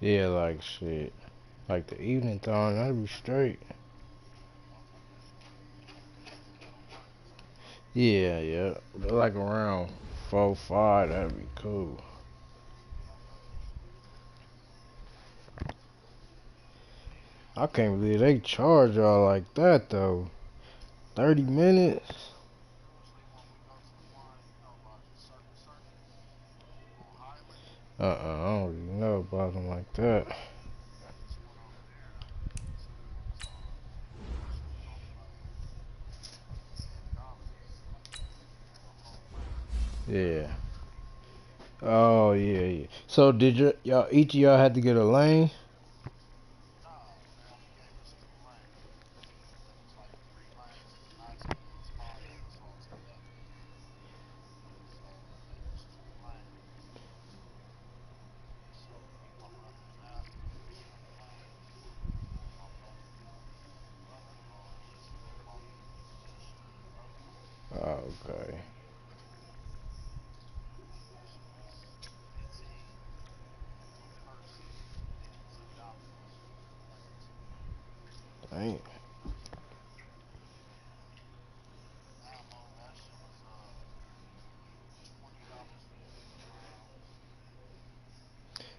Yeah, like shit. Like the evening time, that'd be straight. Yeah, yeah. Like around 4, 5, that'd be cool. I can't believe they charge y'all like that though. 30 minutes? I don't even know about them like that. Yeah. Oh yeah, yeah. So did y'all each of y'all had to get a lane? Oh, okay. Dang.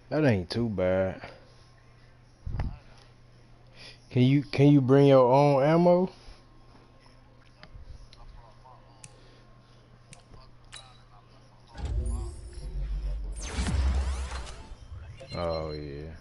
That ain't too bad. Can you bring your own ammo? Oh yeah.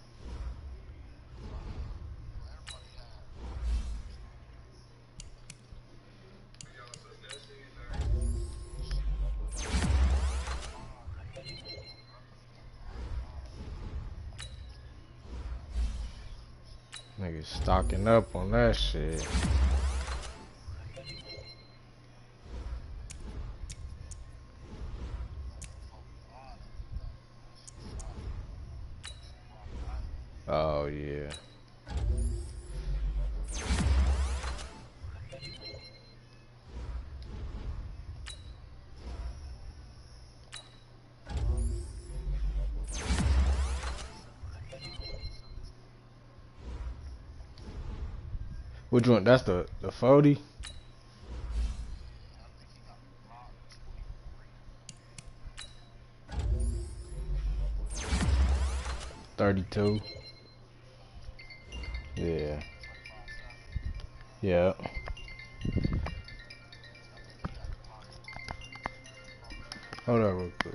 Niggas stocking up on that shit. Oh yeah. Which one? That's the 40? 32? Yeah. Yeah. Hold on real quick.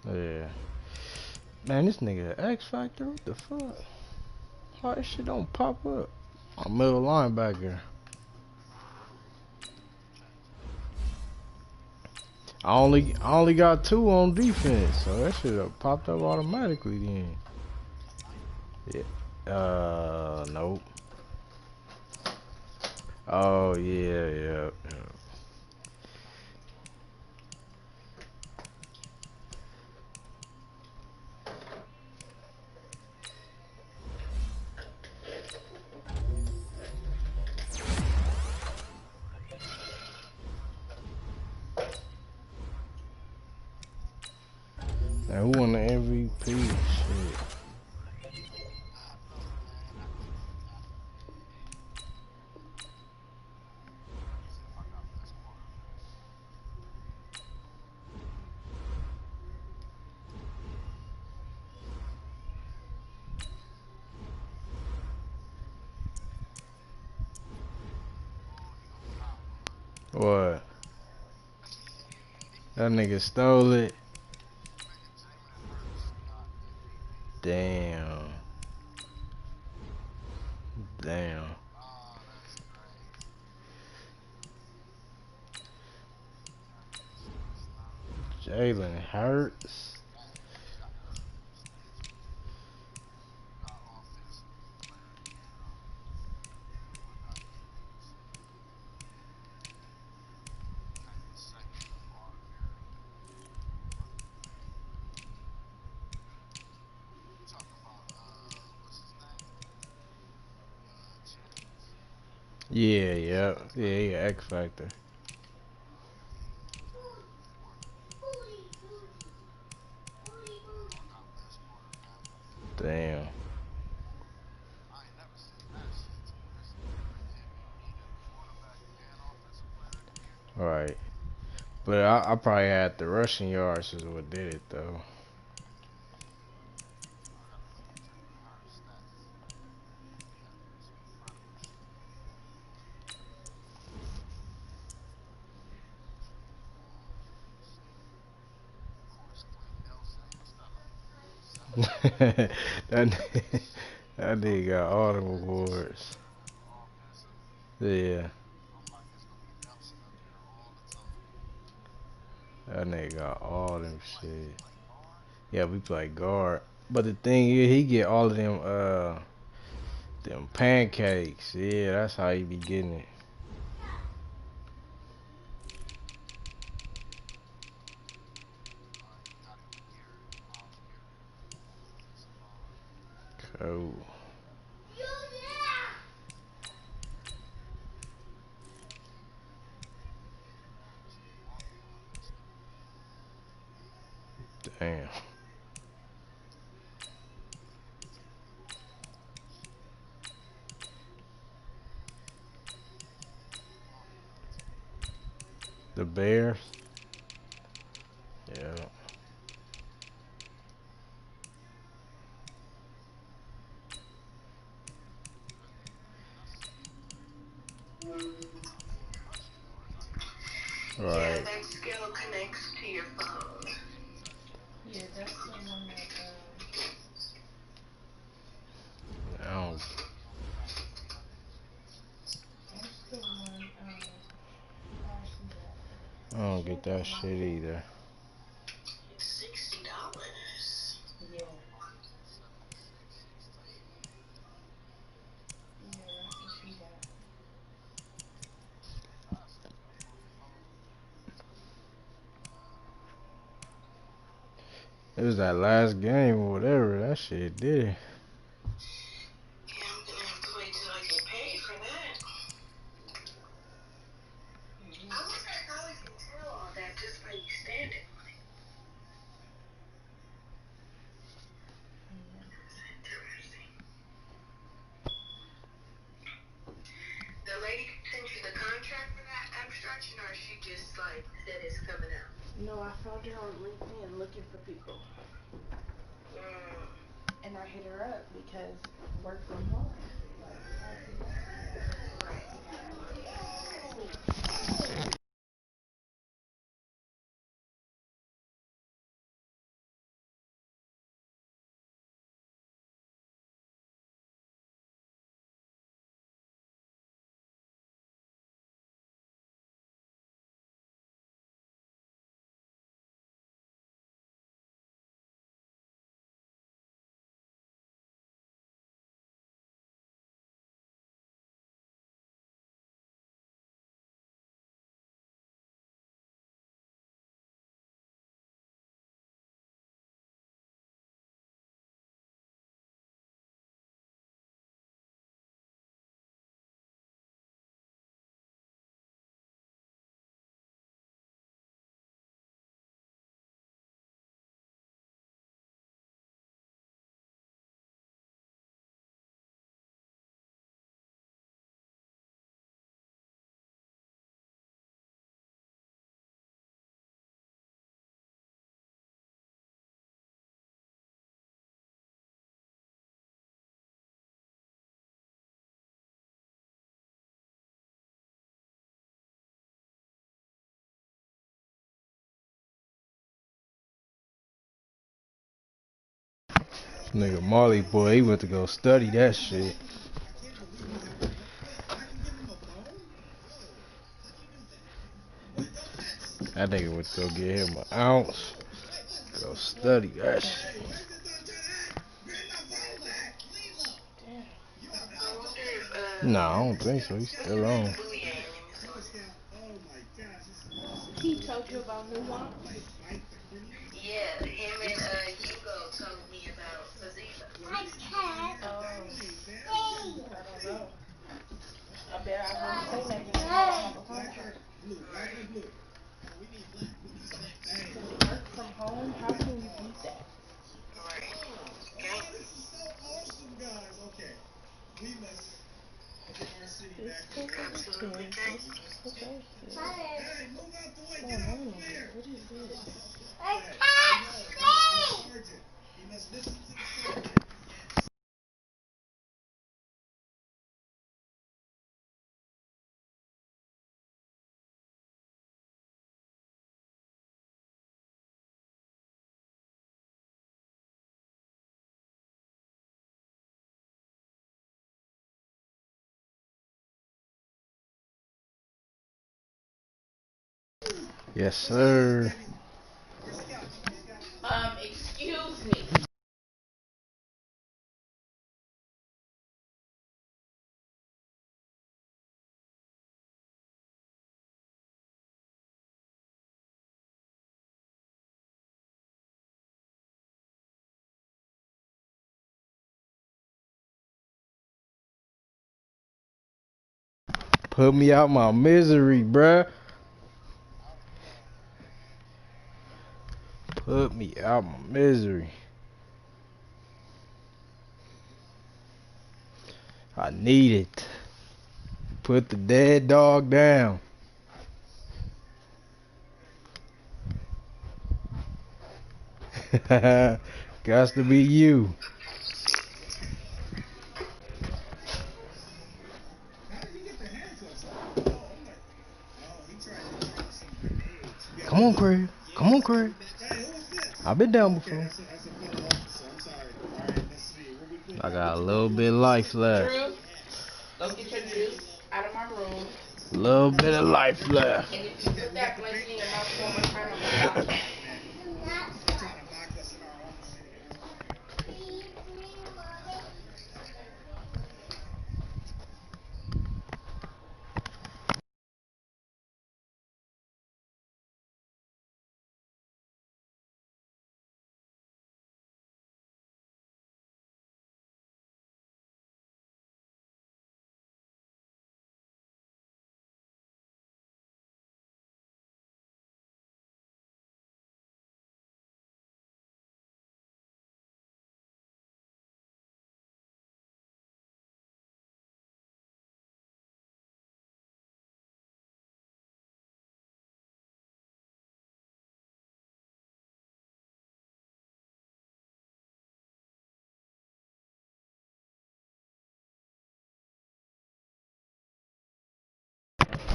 Yeah. Man, this nigga X Factor, what the fuck? Why this shit don't pop up? I'm middle linebacker. I only got 2 on defense, so that should have popped up automatically then. Yeah. Nope. Oh yeah, yeah. And who won the MVP? Shit. What? That nigga stole it. Damn. Damn. Jalen Hurts. Yeah, he a X Factor. Damn. Right. But I probably had the rushing yards is what did it though. that nigga, that nigga got all them awards. Yeah, that nigga got all them shit. Yeah, we play guard. But the thing is, he get all of them pancakes. Yeah, that's how he be getting it. Cool. Damn. The Bears. Yeah. Yeah, Right. that skill connects to your phone. Yeah, that's the one that, I don't. that's the one, I see that. I don't get that shit either. It's $60. Yeah, yeah, I can see that. It was that last game or whatever. That shit did it. Yeah, I'm gonna have to wait till I get paid for that. I wonder how I can tell all that just by you standing on it. That's interesting. The lady sent you the contract for that abstraction, or she just like said it's coming out? No, I found her on LinkedIn looking for people, Mm. and I hit her up because work from home. Nigga Marley boy, he went to go study that shit. That nigga went to go get him an ounce. Go study that shit. Damn. I wonder if Nah, I don't think so. He's what's still his name? on. Booyah and his daughter. He told you about Nuance? Yeah, him and Hugo told me about Faziva. Oh, I don't know. I bet I Yes, sir. Excuse me. Put me out my misery, bruh. Put me out my misery. I need it. Put the dead dog down. Gots to be you. Come on, Craig. Come on, Craig. I've been down before. I got a little bit of life left. Drew, go get your juice out of my room. A little bit of life left. And if you put that blanket in your mouth one more time, I'm gonna stop you.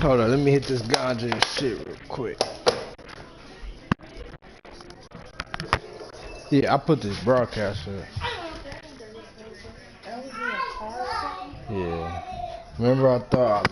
Hold on, let me hit this ganja and shit real quick. Yeah, I put this broadcast up. Yeah. Remember I thought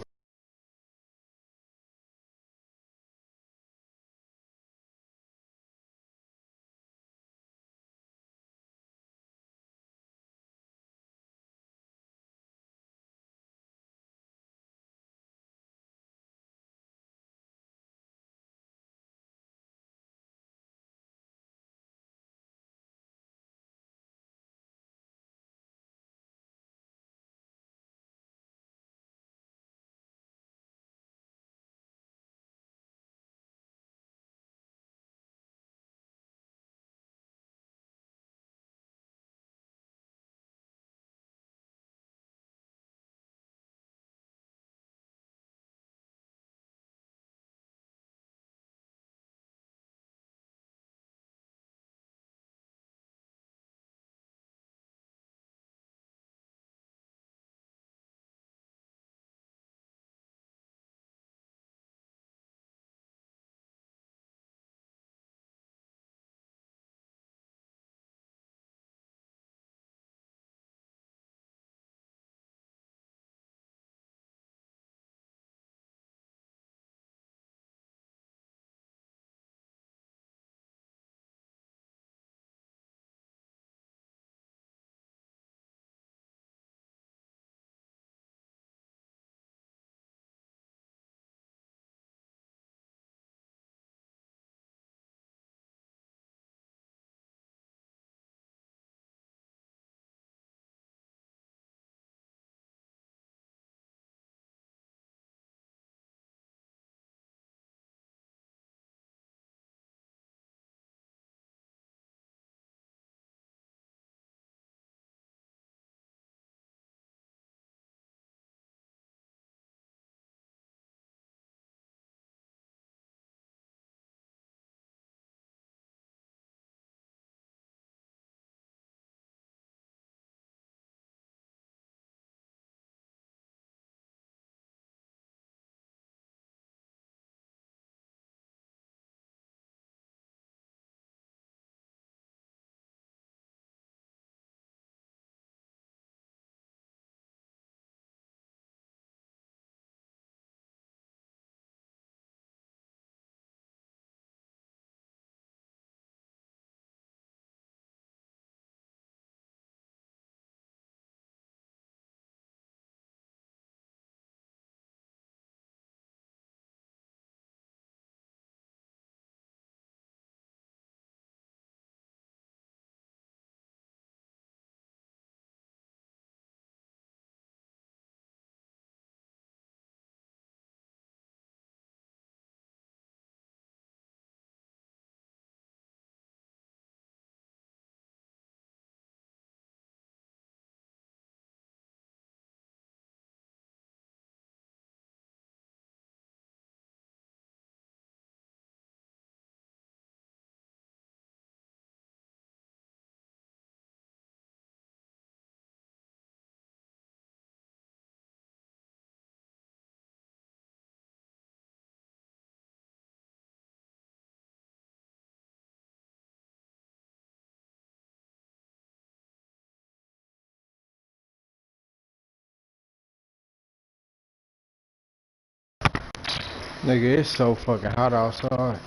Nigga, it's so fucking hot outside.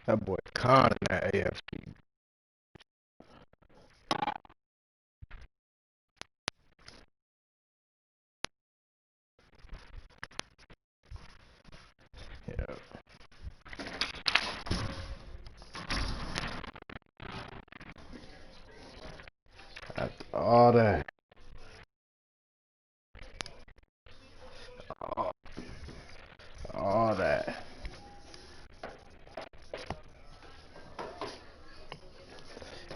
That boy Con in that AFC. Yeah. After all that. All, all that.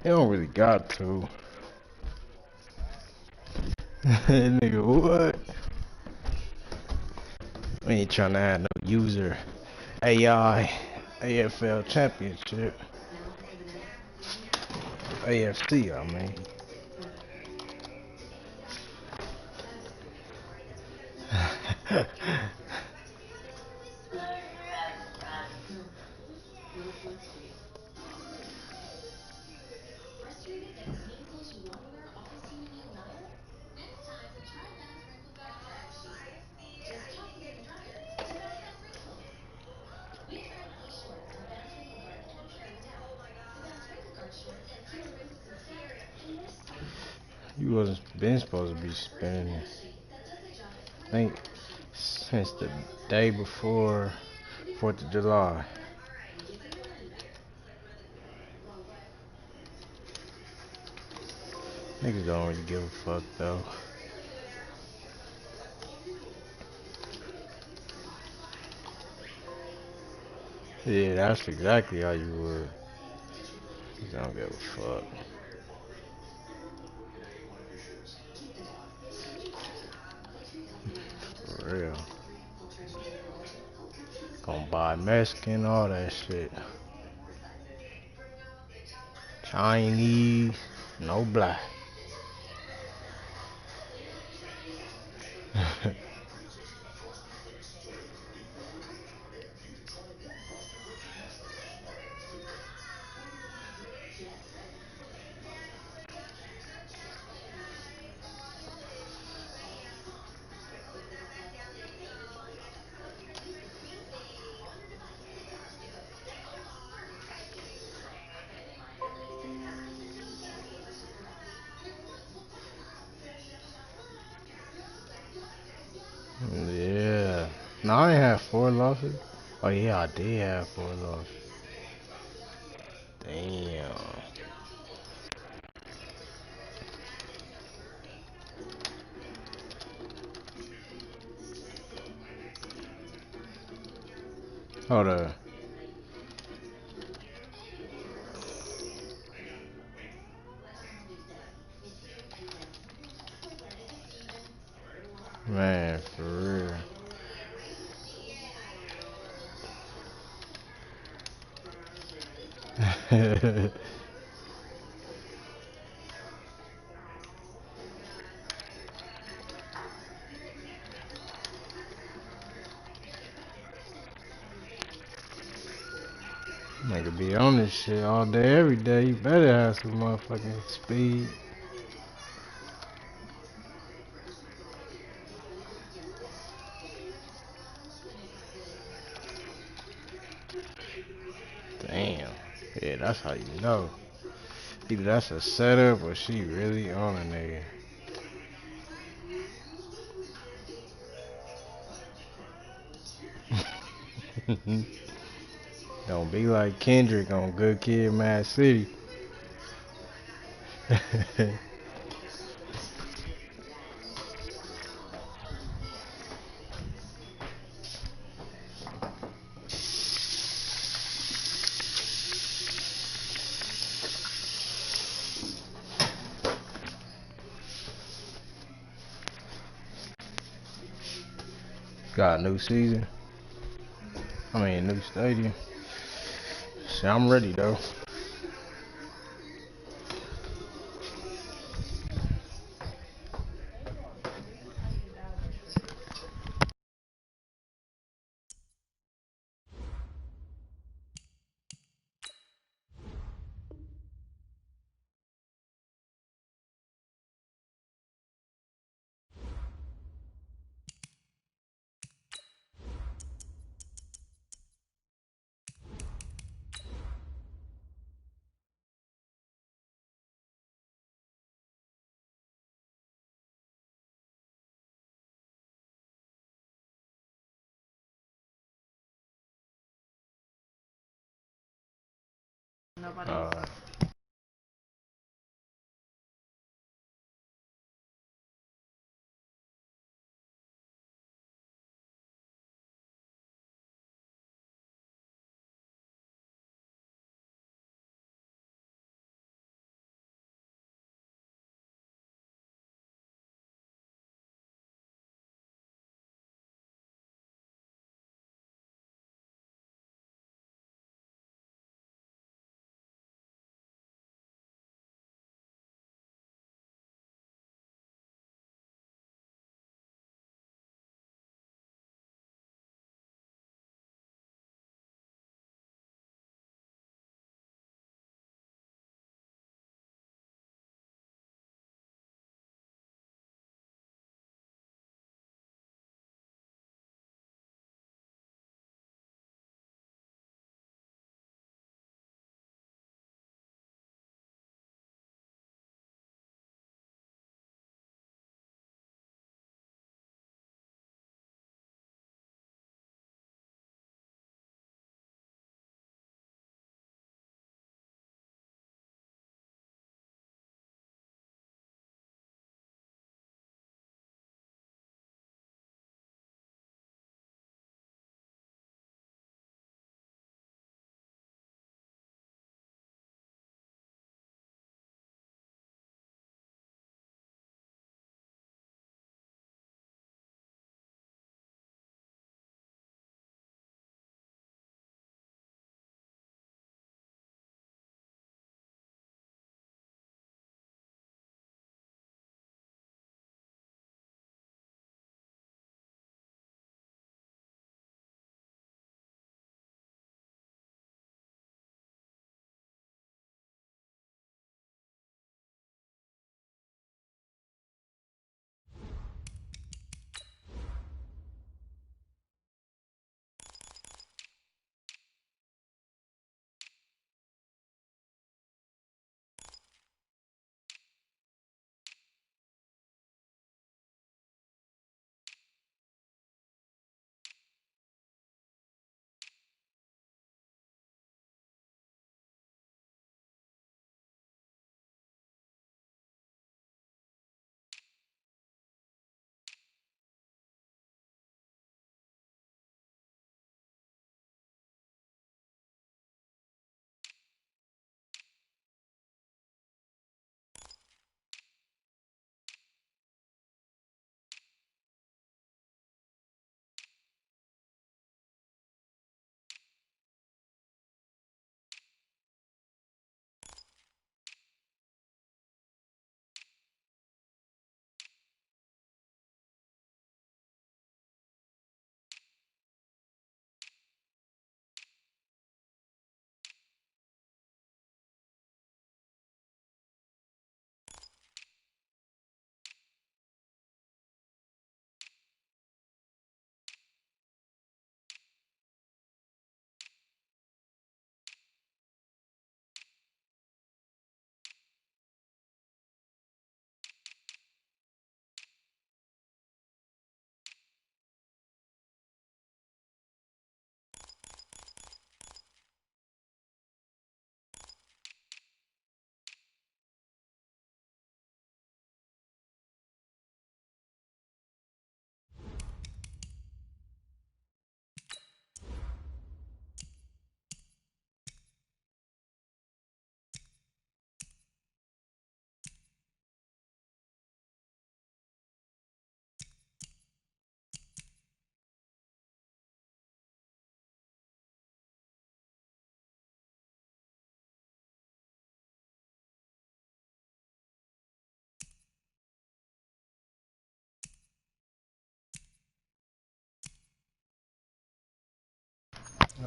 He don't really got to. Nigga, what? We ain't trying to have no user AI AFL championship. AFC, I mean. You wasn't been supposed to be spending it. I think since the day before 4th of July. Niggas don't really give a fuck though. Yeah, that's exactly how you would. You don't give a fuck. For real. Gonna buy Mexican, all that shit. Chinese, no black. Yeah. No, I ain't had 4 losses. Oh yeah, I did have 4 losses. Damn. Hold up. Man, for real. be on this shit all day, every day. You better have some motherfucking speed. Damn. Yeah, that's how you know. Either that's a setup or she really on a nigga. Don't be like Kendrick on Good Kid, Mad City. Got a new season. I mean, new stadium. Shit, I'm ready though. Uh,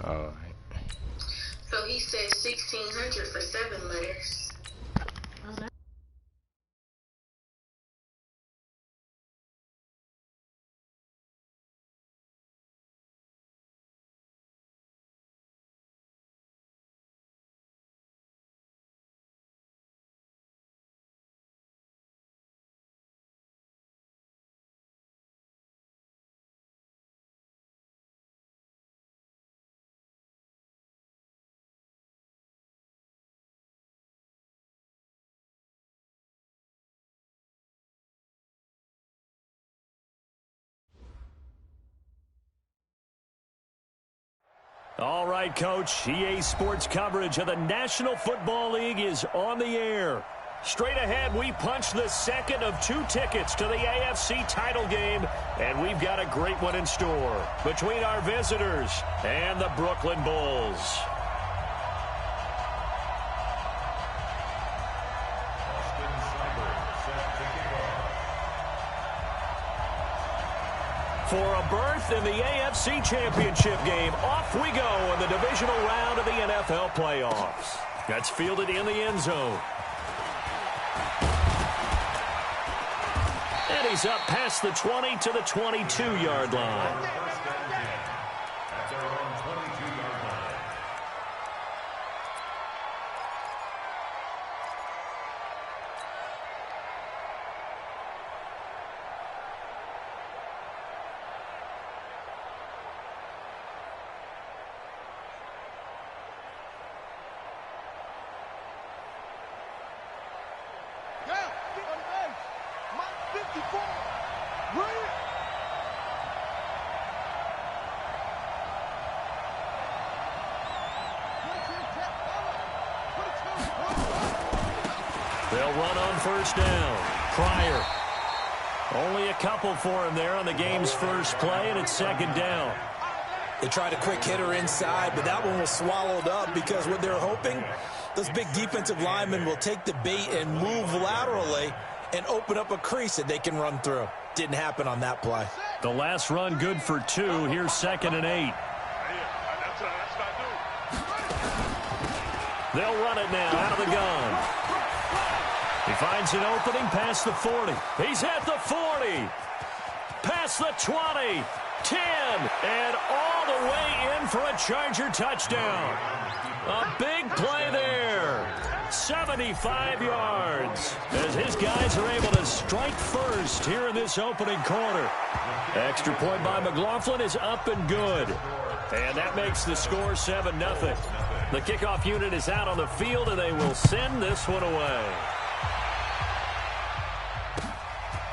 All right. So he said 1,600 for 7 letters. Oh, that All right, Coach. EA Sports coverage of the National Football League is on the air. Straight ahead, we punch the second of 2 tickets to the AFC title game, and we've got a great one in store between our visitors and the Brooklyn Bulls. For a berth in the AFC Championship game, off we go in the divisional round of the NFL playoffs. That's fielded in the end zone. And he's up past the 20 to the 22-yard line. They'll run on first down. Pryor. Only a couple for him there on the game's first play, and it's second down. They tried a quick hitter inside, but that one was swallowed up because what they're hoping, those big defensive linemen will take the bait and move laterally and open up a crease that they can run through. Didn't happen on that play. The last run good for 2. Here's 2nd and 8. They'll run it now out of the gun. He finds an opening past the 40. He's at the 40. Past the 20. 10. And all the way in for a Charger touchdown. A big play there. 75 yards. As his guys are able to strike first here in this opening quarter. Extra point by McLaughlin is up and good. And that makes the score 7-0. The kickoff unit is out on the field, and they will send this one away.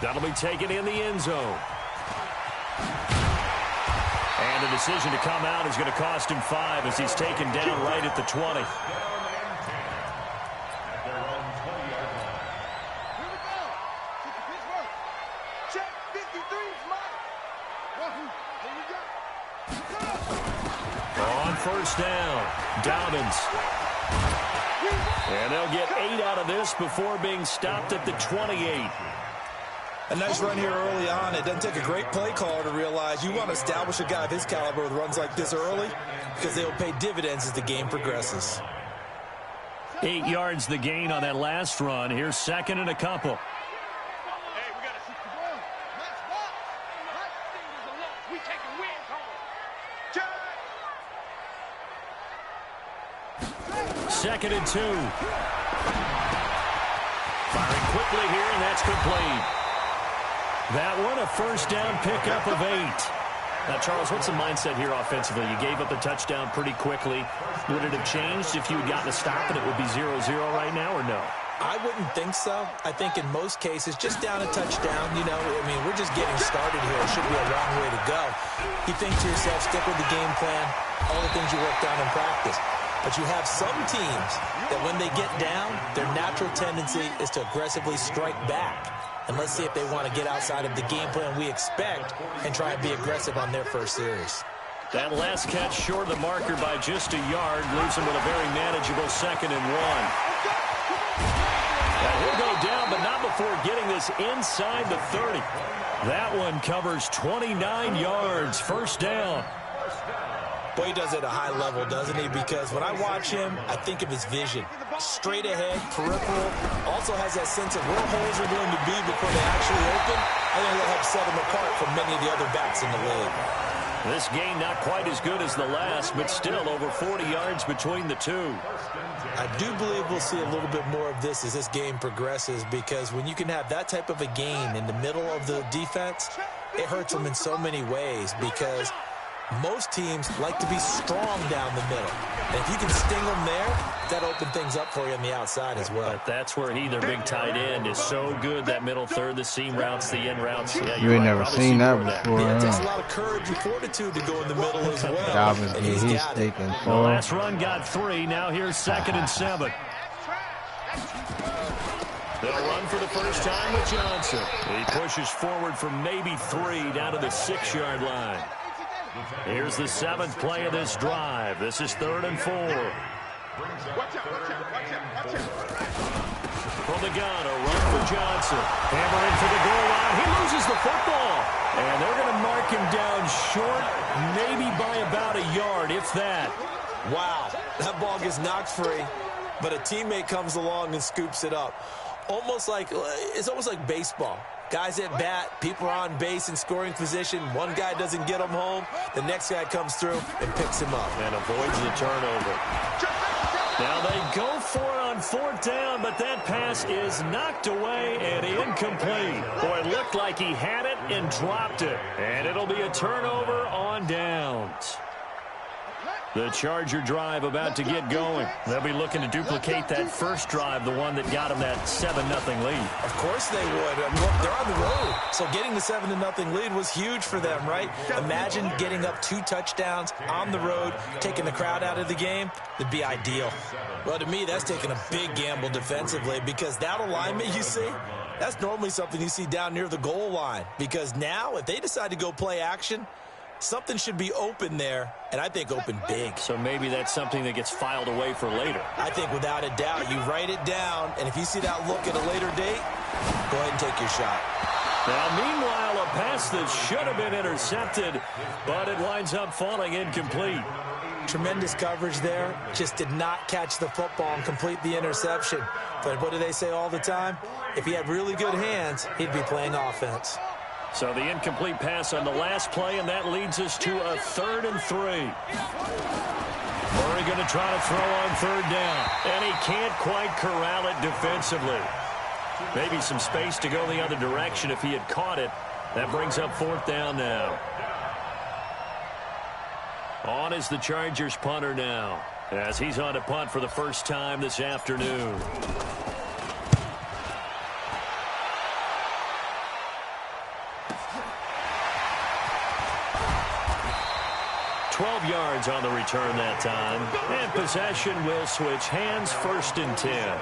That'll be taken in the end zone. And the decision to come out is going to cost him 5 as he's taken down right at the 20. On first down, Dobbins. And they'll get 8 out of this before being stopped at the 28. A nice run here early on. It doesn't take a great play caller to realize you want to establish a guy of his caliber with runs like this early because they will pay dividends as the game progresses. 8 yards the gain on that last run. Here's 2nd and a couple. Second and 2. Firing quickly here, and that's complete. That one, a first down pickup of 8. Now, Charles, what's the mindset here offensively? You gave up a touchdown pretty quickly. Would it have changed if you had gotten a stop and it would be 0-0 right now, or no? I wouldn't think so. I think in most cases, just down a touchdown, you know, I mean, we're just getting started here. It should be a long way to go. You think to yourself, stick with the game plan, all the things you worked on in practice. But you have some teams that when they get down, their natural tendency is to aggressively strike back. And let's see if they want to get outside of the game plan we expect and try and be aggressive on their first series. That last catch short of the marker by just a yard leaves him with a very manageable 2nd and 1. Now he'll go down, but not before getting this inside the 30. That one covers 29 yards. First down. Boy, he does it at a high level, doesn't he? Because when I watch him, I think of his vision. Straight ahead, peripheral, also has that sense of where holes are going to be before they actually open. I think it'll help set him apart from many of the other backs in the league. This game not quite as good as the last, but still over 40 yards between the two. I do believe we'll see a little bit more of this as this game progresses, because when you can have that type of a gain in the middle of the defense, it hurts them in so many ways, because most teams like to be strong down the middle. And if you can sting them there, that opens things up for you on the outside as well. But that's where their big tight end is so good, that middle third, the seam routes, the in routes. Yeah, you ain't never seen that before. Yeah, it takes a lot of courage and fortitude to go in the middle as well. Dobbins And get he's his got stick it. and The fall. last run got 3. Now here's 2nd and 7. They'll run for the first time with Johnson. He pushes forward for maybe 3 down to the 6-yard line. Here's the 7th play of this drive. This is 3rd and 4. From the gun, a run for Johnson. Hammering for the goal line. He loses the football. And they're going to mark him down short, maybe by about a yard, if that. Wow, that ball gets knocked free, but a teammate comes along and scoops it up. It's almost like baseball. Guys at bat, people are on base in scoring position. One guy doesn't get him home. The next guy comes through and picks him up. And avoids the turnover. Now they go for it on 4th down, but that pass is knocked away and incomplete. Boy, it looked like he had it and dropped it. And it'll be a turnover on downs. The Charger drive about to get going. They'll be looking to duplicate that first drive, the one that got them that 7-0 lead. Of course they would. I mean, look, they're on the road. So getting the 7-0 lead was huge for them, right? Imagine getting up 2 touchdowns on the road, taking the crowd out of the game. It'd be ideal. Well, to me, that's taking a big gamble defensively, because that alignment you see, that's normally something you see down near the goal line. Because now, if they decide to go play action, something should be open there, and I think open big. So maybe that's something that gets filed away for later. I think without a doubt, you write it down, and if you see that look at a later date, go ahead and take your shot. Now, meanwhile, a pass that should have been intercepted, but it winds up falling incomplete. Tremendous coverage there. Just did not catch the football and complete the interception. But what do they say all the time? If he had really good hands, he'd be playing offense. So the incomplete pass on the last play, and that leads us to a 3rd and 3. Murray going to try to throw on 3rd down, and he can't quite corral it defensively. Maybe some space to go the other direction if he had caught it. That brings up 4th down now. On is the Chargers punter now, as he's on to punt for the first time this afternoon. 12 yards on the return that time. And possession will switch hands, 1st and 10.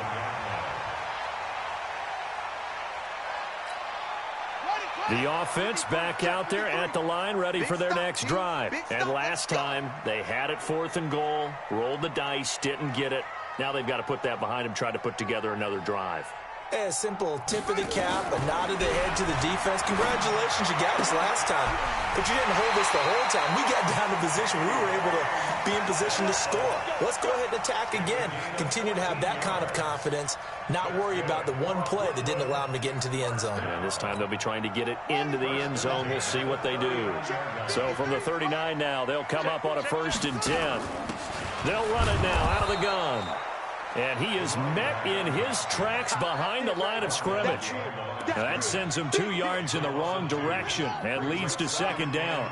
The offense back out there at the line, ready for their next drive. And last time, they had it 4th and goal, rolled the dice, didn't get it. Now they've got to put that behind them, try to put together another drive. A simple tip of the cap, a nod of the head to the defense. Congratulations, you got us last time. But you didn't hold us the whole time. We got down to position. We were able to be in position to score. Let's go ahead and attack again. Continue to have that kind of confidence. Not worry about the one play that didn't allow them to get into the end zone. And this time they'll be trying to get it into the end zone. We'll see what they do. So from the 39 now, they'll come up on a 1st and 10. They'll run it now out of the gun. And he is met in his tracks behind the line of scrimmage. Now that sends him 2 yards in the wrong direction and leads to 2nd down.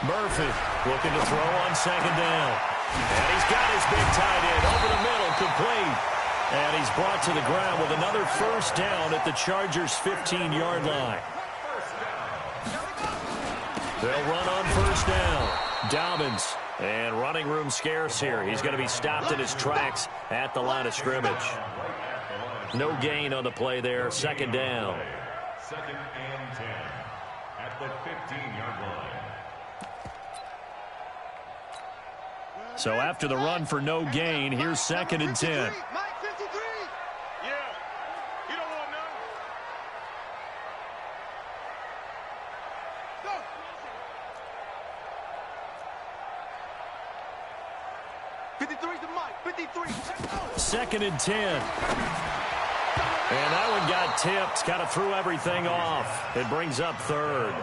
Murphy looking to throw on 2nd down. And he's got his big tight end over the middle, complete. And he's brought to the ground with another 1st down at the Chargers' 15-yard line. They'll run on 1st down. Dobbins. And running room scarce here. He's going to be stopped in his tracks at the line of scrimmage. No gain on the play there. 2nd down. 2nd and 10 at the 15-yard line. So after the run for no gain, here's 2nd and 10. 2nd and 10. And that one got tipped. Kind of threw everything off. It brings up 3rd.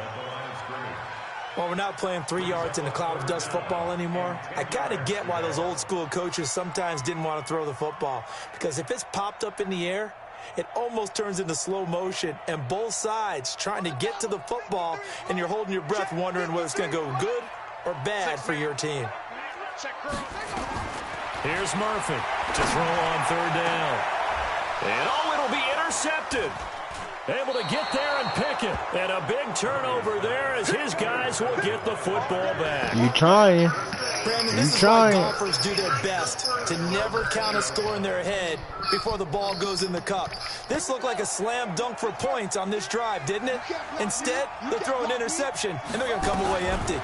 Well, we're not playing 3 yards in a cloud of dust football anymore. I kind of get why those old school coaches sometimes didn't want to throw the football. Because if it's popped up in the air, it almost turns into slow motion. And both sides trying to get to the football, and you're holding your breath wondering whether it's going to go good or bad for your team. Here's Murphy to throw on 3rd down. And it'll be intercepted. Able to get there and pick it. And a big turnover there as his guys will get the football back. You trying. Brandon, this is why golfers do their best to never count a score in their head before the ball goes in the cup. This looked like a slam dunk for points on this drive, didn't it? Instead, they'll throw an interception, and they're going to come away empty.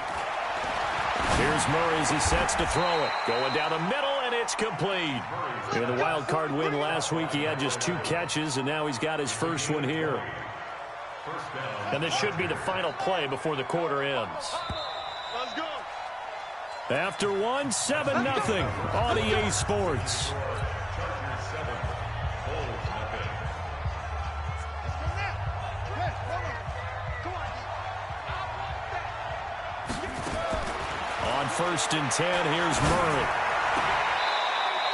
Here's Murray as he sets to throw it. Going down the middle, and it's complete. In the wild card win last week, he had just 2 catches, and now he's got his first one here. And this should be the final play before the quarter ends. After 1, 7-0 on EA Sports. On 1st and 10, here's Murray.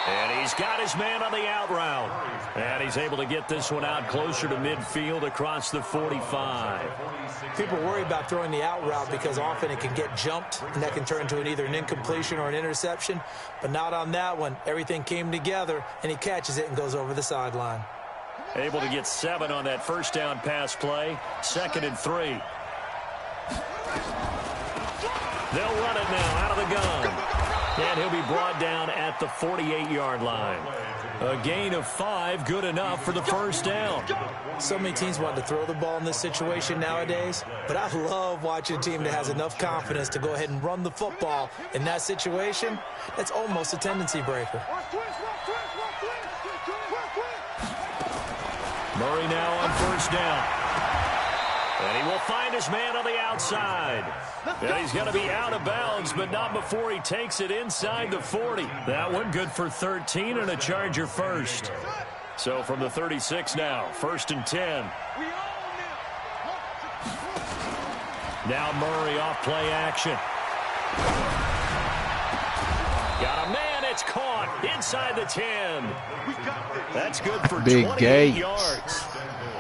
And he's got his man on the out route. And he's able to get this one out closer to midfield across the 45. People worry about throwing the out route because often it can get jumped, and that can turn into either an incompletion or an interception. But not on that one. Everything came together, and he catches it and goes over the sideline. Able to get 7 on that 1st down pass play. 2nd and 3. They'll run it now out of the gun. And he'll be brought down at the 48-yard line. A gain of 5, good enough for the 1st down. So many teams want to throw the ball in this situation nowadays, but I love watching a team that has enough confidence to go ahead and run the football. In that situation, that's almost a tendency breaker. Murray now on 1st down. And he will find his man on the outside. And he's going to be out of bounds, but not before he takes it inside the 40. That one good for 13 and a Charger first. So from the 36 now, 1st and 10. Now Murray off play action. Got a man, it's caught inside the 10. That's good for 28 yards.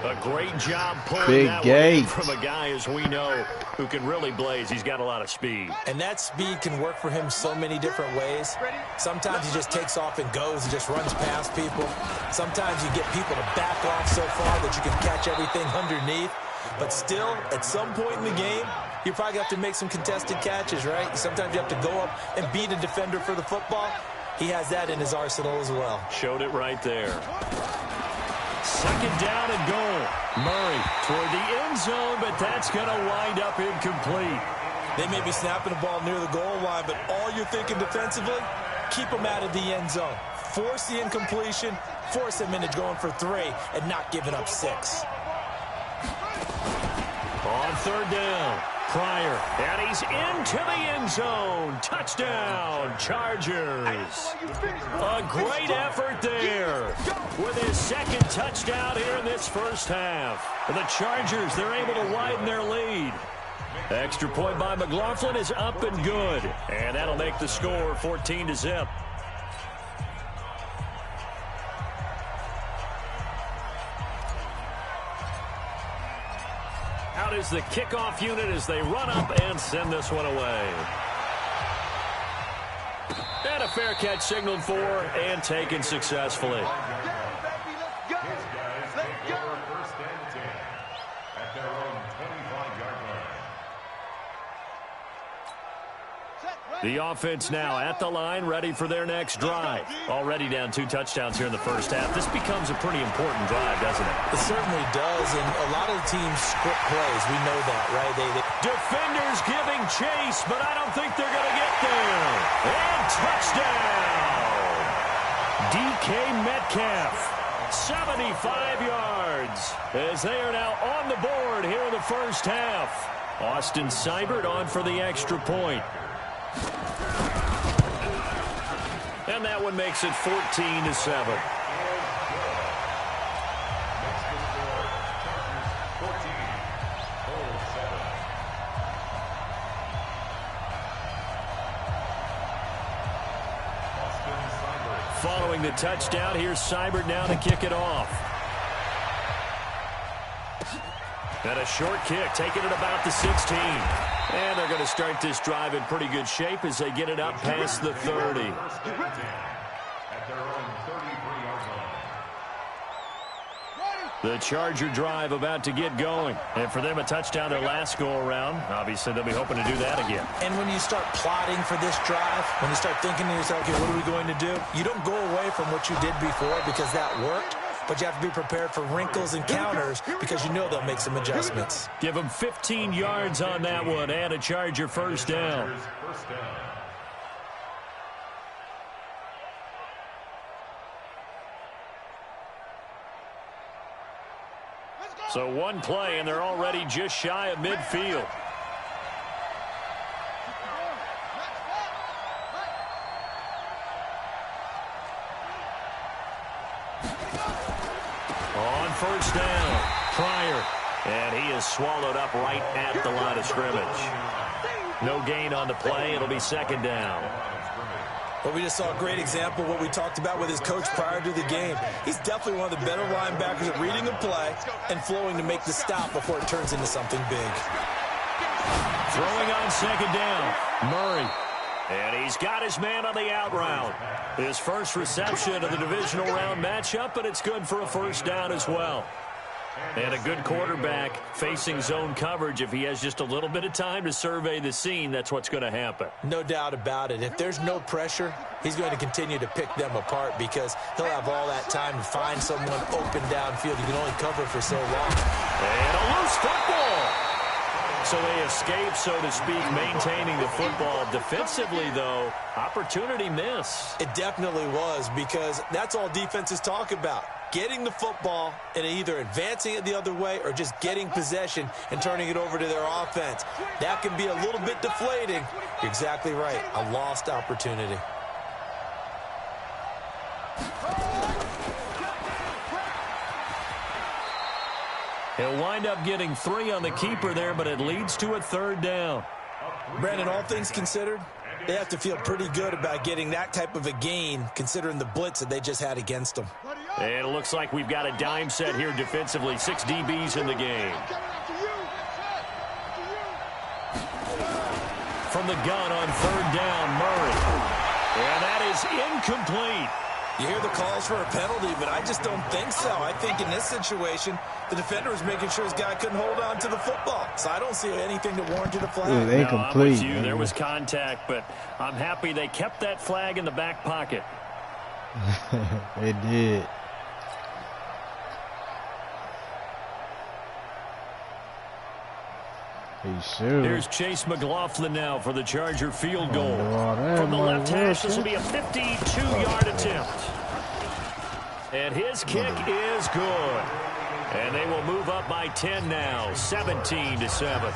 A great job pulling that one in from a guy, as we know, who can really blaze. He's got a lot of speed. And that speed can work for him so many different ways. Sometimes he just takes off and goes and just runs past people. Sometimes you get people to back off so far that you can catch everything underneath. But still, at some point in the game, you probably have to make some contested catches, right? Sometimes you have to go up and beat a defender for the football. He has that in his arsenal as well. Showed it right there. 2nd down and goal. Murray toward the end zone, but that's going to wind up incomplete. They may be snapping the ball near the goal line, but all you're thinking defensively, keep them out of the end zone. Force the incompletion, force them into going for 3, and not giving up 6. On 3rd down, Pryor, and he's into the end zone. Touchdown, Chargers. A great effort there with his 2nd touchdown here in this 1st half. And the Chargers, they're able to widen their lead. Extra point by McLaughlin is up and good. And that'll make the score 14-0. Out is the kickoff unit as they run up and send this one away. And a fair catch signaled for and taken successfully. The offense now at the line, ready for their next drive. Already down 2 touchdowns here in the 1st half. This becomes a pretty important drive, doesn't it? It certainly does, and a lot of the teams script plays. We know that, right? Defenders giving chase, but I don't think they're going to get there. And touchdown! DK Metcalf, 75 yards, as they are now on the board here in the 1st half. Austin Seibert on for the extra point. And And that one makes it 14-7. Following the touchdown, here's Seibert now to kick it off. And a short kick, taking it about the 16. And they're going to start this drive in pretty good shape as they get it up past the 30. The Charger drive about to get going. And for them, a touchdown their last go-around. Obviously, they'll be hoping to do that again. And when you start plotting for this drive, when you start thinking to yourself, okay, what are we going to do? You don't go away from what you did before because that worked. But you have to be prepared for wrinkles and counters because you know they'll make some adjustments. Give them 15 yards on that one and a Charger first down. So one play, and they're already just shy of midfield. On first down, Pryor. And he is swallowed up right at the line of scrimmage. No gain on the play. It'll be second down. Well, we just saw a great example of what we talked about with his coach prior to the game. He's definitely one of the better linebackers at reading a play and flowing to make the stop before it turns into something big. Throwing on second down, Murray. And he's got his man on the out route. His first reception of the divisional round matchup, and it's good for a first down as well. And a good quarterback facing zone coverage. If he has just a little bit of time to survey the scene, that's what's going to happen. No doubt about it. If there's no pressure, he's going to continue to pick them apart because he'll have all that time to find someone open downfield. He can only cover for so long. And a loose football. So they escape, so to speak, maintaining the football. Defensively, though, opportunity miss. It definitely was because that's all defenses talk about. Getting the football and either advancing it the other way or just getting possession and turning it over to their offense. That can be a little bit deflating. You're exactly right. A lost opportunity. He'll wind up getting 3 on the keeper there, but it leads to a third down. Brandon, all things considered, they have to feel pretty good about getting that type of a gain considering the blitz that they just had against them. And it looks like we've got a dime set here defensively. 6 DBs in the game. From the gun on third down, Murray. And that is incomplete. You hear the calls for a penalty, but I just don't think so. I think in this situation, the defender was making sure his guy couldn't hold on to the football. So I don't see anything that warranted a flag. It was incomplete. I'm with you. There was contact, but I'm happy they kept that flag in the back pocket. It did. Here's Chase McLaughlin now for the Charger field goal. From the left hash, this will be a 52-yard attempt. And his kick is good. And they will move up by 10 now, 17-7.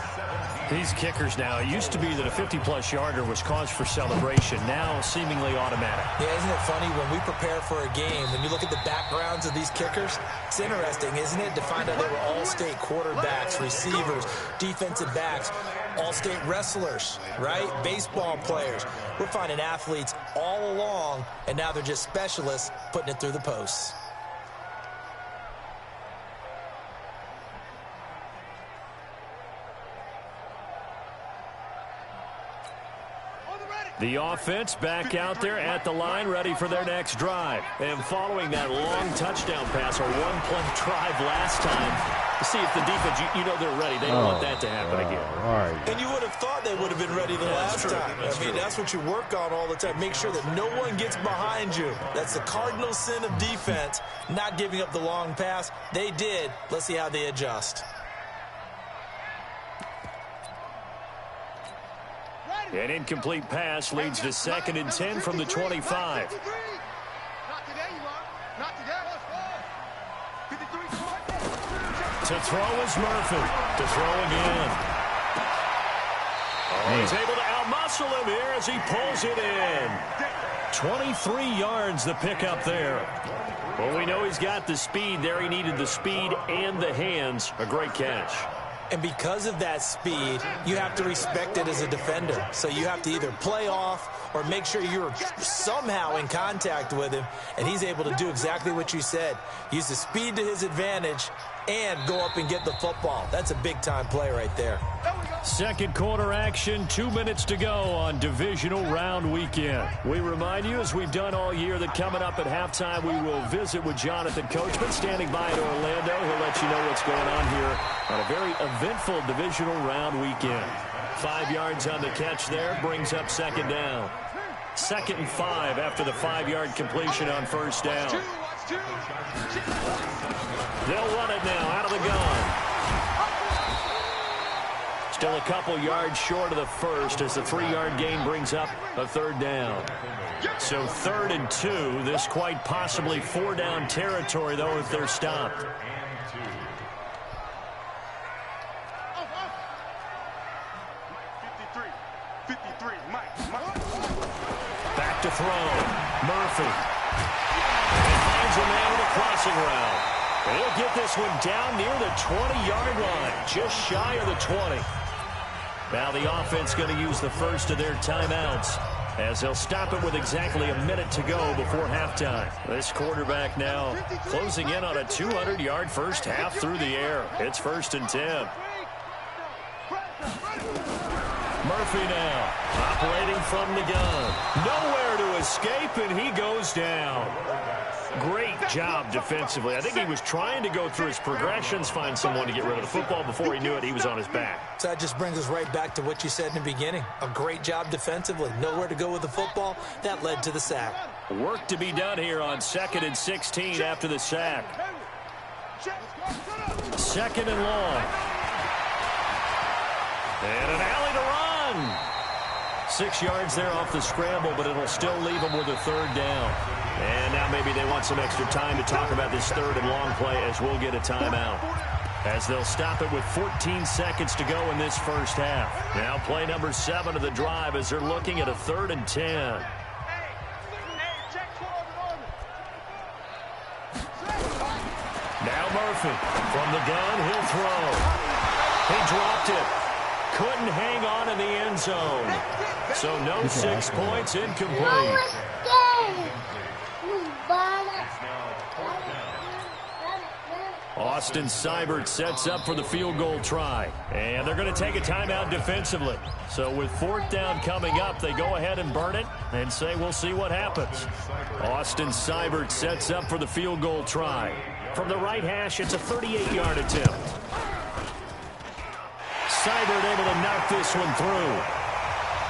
These kickers now, it used to be that a 50-plus yarder was cause for celebration. Now seemingly automatic. Yeah, isn't it funny when we prepare for a game, when you look at the backgrounds of these kickers, it's interesting, isn't it, to find out they were all-state quarterbacks, receivers, defensive backs, all-state wrestlers, right? Baseball players. We're finding athletes all along, and now they're just specialists putting it through the posts. The offense back out there at the line, ready for their next drive. And following that long touchdown pass, or one-play drive last time, to see if the defense, you know they're ready. They don't want that to happen again. Right. And you would have thought they would have been ready the last time. I mean, that's what you work on all the time. Make sure that no one gets behind you. That's the cardinal sin of defense, not giving up the long pass. They did. Let's see how they adjust. An incomplete pass leads to 2nd and 10 from the 25. To throw is Murphy. To throw again. Oh, he's able to outmuscle him here as he pulls it in. 23 yards the pickup there. Well, we know he's got the speed there. He needed the speed and the hands. A great catch. And because of that speed, you have to respect it as a defender. So you have to either play off or make sure you're somehow in contact with him, and he's able to do exactly what you said. Use the speed to his advantage and go up and get the football. That's a big-time play right there. Second quarter action, 2 minutes to go on divisional round weekend. We remind you, as we've done all year, that coming up at halftime, we will visit with Jonathan Coachman standing by in Orlando. He'll let you know what's going on here on a very eventful divisional round weekend. 5 yards on the catch there, brings up second down. 2nd and 5 after the 5-yard completion on first down. They'll run it now out of the gun. Still a couple yards short of the first as the 3-yard gain brings up a third down. So 3rd and 2. This quite possibly 4-down territory, though, if they're stopped. Back to throw. Murphy. And finds a man with a crossing route. And he'll get this one down near the 20-yard line, just shy of the 20. Now the offense going to use the first of their timeouts as they'll stop it with exactly a minute to go before halftime. This quarterback now closing in on a 200-yard first half through the air. It's 1st and 10. Murphy now operating from the gun. Nowhere to escape, and he goes down. Great job defensively. I think he was trying to go through his progressions, find someone to get rid of the football. Before he knew it, he was on his back. So that just brings us right back to what you said in the beginning. A great job defensively. Nowhere to go with the football. That led to the sack. Work to be done here on 2nd and 16 after the sack. 2nd and long. And an alley to run. 6 yards there off the scramble, but it'll still leave them with a 3rd down. And now maybe they want some extra time to talk about this 3rd and long play as we'll get a timeout. As they'll stop it with 14 seconds to go in this first half. Now play number 7 of the drive as they're looking at a 3rd and 10. Now Murphy from the gun, he'll throw. He dropped it. Couldn't hang on in the end zone. So no 6 points, incomplete. Austin Seibert sets up for the field goal try. And they're going to take a timeout defensively. So with 4th down coming up, they go ahead and burn it and say we'll see what happens. Austin Seibert sets up for the field goal try. From the right hash, it's a 38-yard attempt. Seibert able to knock this one through.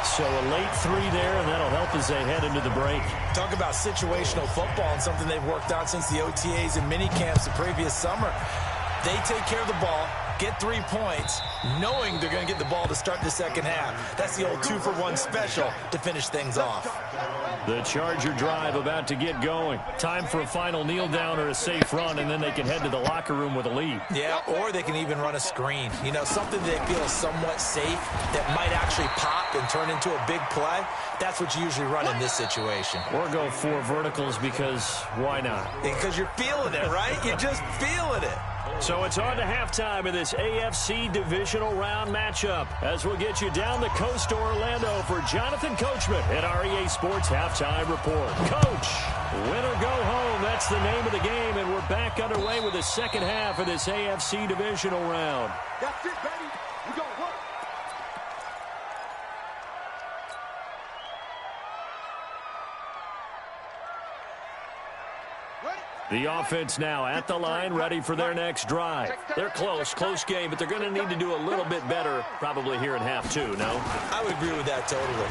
So a late 3 there, and that'll help as they head into the break. Talk about situational football and something they've worked on since the OTAs and mini camps the previous summer. They take care of the ball, get 3 points, knowing they're going to get the ball to start the second half. That's the old 2-for-1 special to finish things off. The Charger drive about to get going. Time for a final kneel down or a safe run, and then they can head to the locker room with a lead. Yeah, or they can even run a screen. You know, something they feel somewhat safe that might actually pop and turn into a big play. That's what you usually run in this situation. Or go 4 verticals because why not? Because you're feeling it, right? You're just feeling it. So it's on to halftime of this AFC divisional round matchup as we'll get you down the coast to Orlando for Jonathan Coachman at our EA Sports Halftime Report. Coach, win or go home, that's the name of the game, and we're back underway with the second half of this AFC divisional round. That's it, baby. We're going to work. The offense now at the line, ready for their next drive. They're close game, but they're going to need to do a little bit better probably here in half 2, no? I would agree with that totally.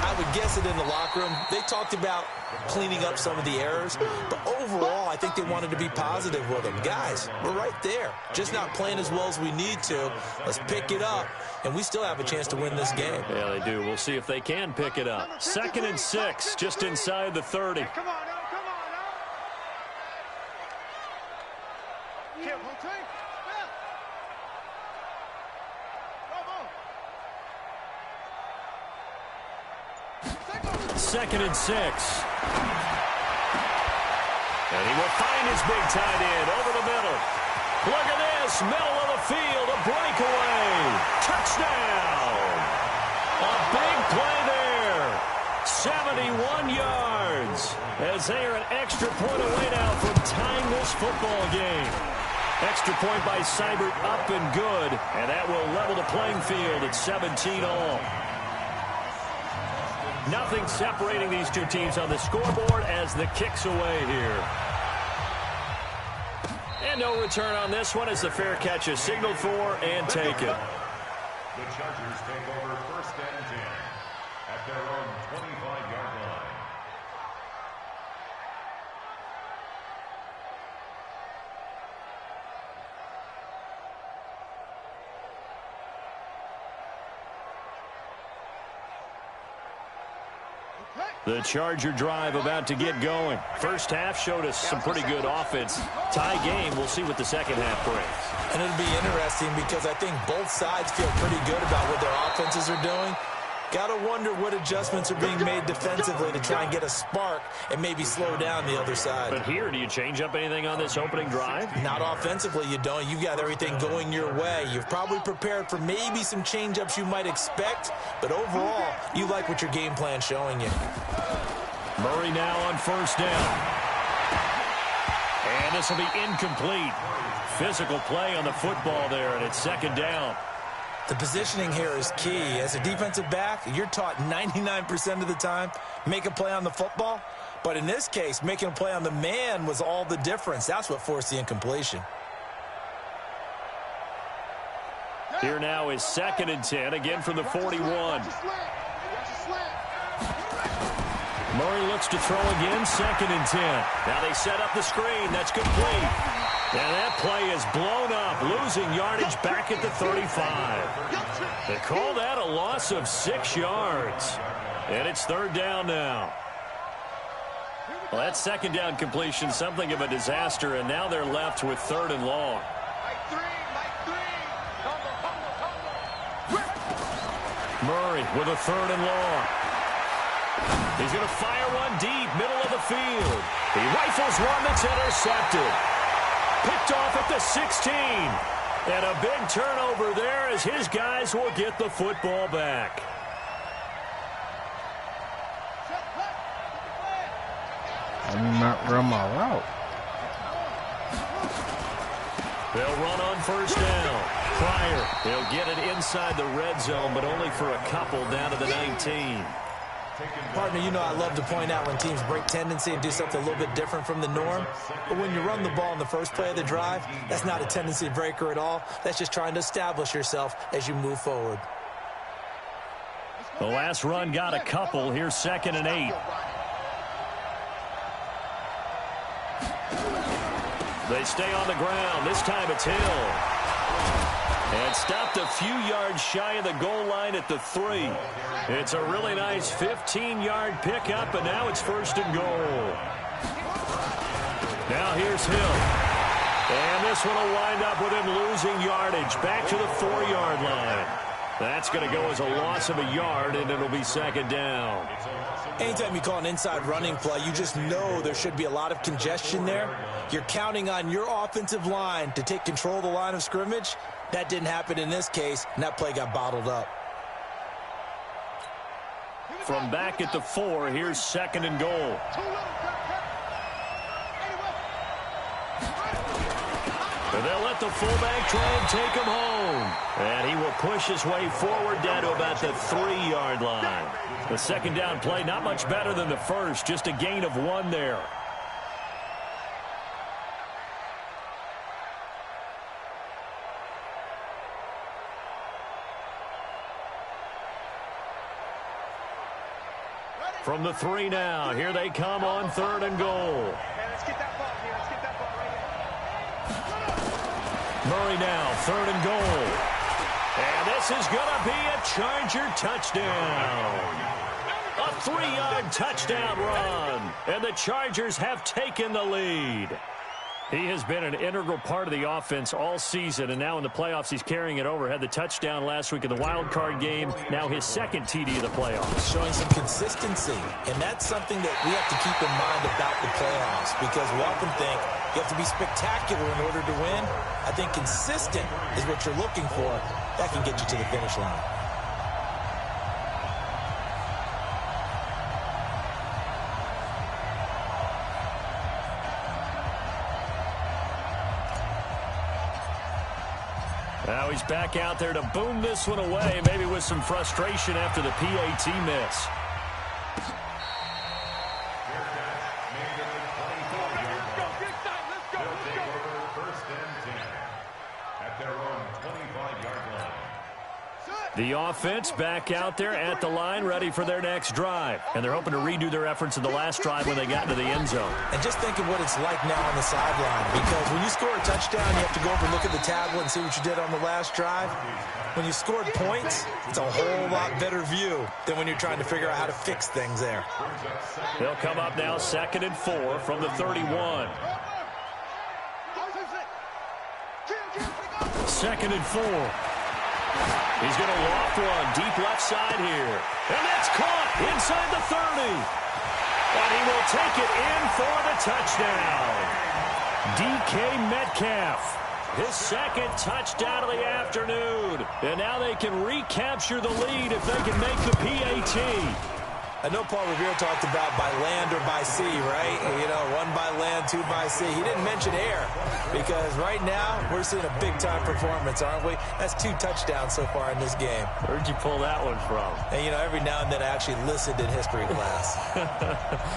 I would guess it in the locker room. They talked about cleaning up some of the errors, but overall, I think they wanted to be positive with them. Guys, we're right there. Just not playing as well as we need to. Let's pick it up, and we still have a chance to win this game. Yeah, they do. We'll see if they can pick it up. 2nd and 6, just inside the 30. Come on now. Careful, team. Come on. 2nd and 6. And he will find his big tight end over the middle. Look at this, middle of the field, a breakaway. Touchdown. A big play there. 71 yards. As they are an extra point away now from tying this football game. Extra point by Seibert up and good. And that will level the playing field at 17 all. Nothing separating these two teams on the scoreboard as the kick's away here. And no return on this one as the fair catch is signaled for and taken. The Chargers take over 1st and 10 at their own 25-yard line. The Charger drive about to get going. First half showed us some pretty good offense. Tie game, we'll see what the second half brings. And it'll be interesting because I think both sides feel pretty good about what their offenses are doing. Got to wonder what adjustments are being made defensively to try and get a spark and maybe slow down the other side. But here, do you change up anything on this opening drive? Not offensively, you don't. You've got everything going your way. You've probably prepared for maybe some change-ups you might expect, but overall, you like what your game plan's showing you. Murray now on first down. And this will be incomplete. Physical play on the football there, and it's second down. The positioning here is key. As a defensive back, you're taught 99% of the time, make a play on the football. But in this case, making a play on the man was all the difference. That's what forced the incompletion. Here now is 2nd and 10, again from the 41. Murray looks to throw again, 2nd and 10. Now they set up the screen. That's complete. And that play is blown up, losing yardage back at the 35. They call that a loss of 6 yards. And it's 3rd down now. Well, that 2nd down completion, something of a disaster, and now they're left with 3rd and long. Murray with a 3rd and long. He's going to fire one deep, middle of the field. He rifles one that's intercepted. Picked off at the 16. And a big turnover there as his guys will get the football back. Let me not run my route. They'll run on first down. Pryor, they'll get it inside the red zone, but only for a couple down to the 19. Partner, you know I love to point out when teams break tendency and do something a little bit different from the norm. But when you run the ball in the first play of the drive, that's not a tendency breaker at all. That's just trying to establish yourself as you move forward. The last run got a couple. Here's 2nd and 8. They stay on the ground. This time it's Hill. And stopped a few yards shy of the goal line at the 3. It's a really nice 15-yard pickup, and now it's 1st and goal. Now here's Hill. And this one will wind up with him losing yardage back to the 4-yard line. That's going to go as a loss of a yard, and it'll be 2nd down. Anytime you call an inside running play, you just know there should be a lot of congestion there. You're counting on your offensive line to take control of the line of scrimmage. That didn't happen in this case, and that play got bottled up. From back at the 4, here's 2nd and goal. And they'll let the fullback try and take him home. And he will push his way forward down to about the 3-yard line. The 2nd down play, not much better than the first, just a gain of 1 there. From the 3 now, here they come on 3rd and goal. Murray now, 3rd and goal. And this is going to be a Charger touchdown. A 3-yard touchdown run. And the Chargers have taken the lead. He has been an integral part of the offense all season, and now in the playoffs he's carrying it over. Had the touchdown last week in the wild card game. Now his second TD of the playoffs. Showing some consistency, and that's something that we have to keep in mind about the playoffs, because we often think you have to be spectacular in order to win. I think consistent is what you're looking for. That can get you to the finish line. Now he's back out there to boom this one away, maybe with some frustration after the PAT miss. The offense back out there at the line, ready for their next drive. And they're hoping to redo their efforts in the last drive when they got into the end zone. And just think of what it's like now on the sideline, because when you score a touchdown, you have to go over and look at the tablet and see what you did on the last drive. When you scored points, it's a whole lot better view than when you're trying to figure out how to fix things there. They'll come up now 2nd and 4 from the 31. 2nd and 4. He's going to loft one deep left side here. And that's caught inside the 30. And he will take it in for the touchdown. DK Metcalf, his second touchdown of the afternoon. And now they can recapture the lead if they can make the PAT. I know Paul Revere talked about by land or by sea, right? You know, 1 by land, 2 by sea. He didn't mention air, because right now we're seeing a big-time performance, aren't we? That's 2 touchdowns so far in this game. Where'd you pull that one from? And, you know, every now and then I actually listened in history class.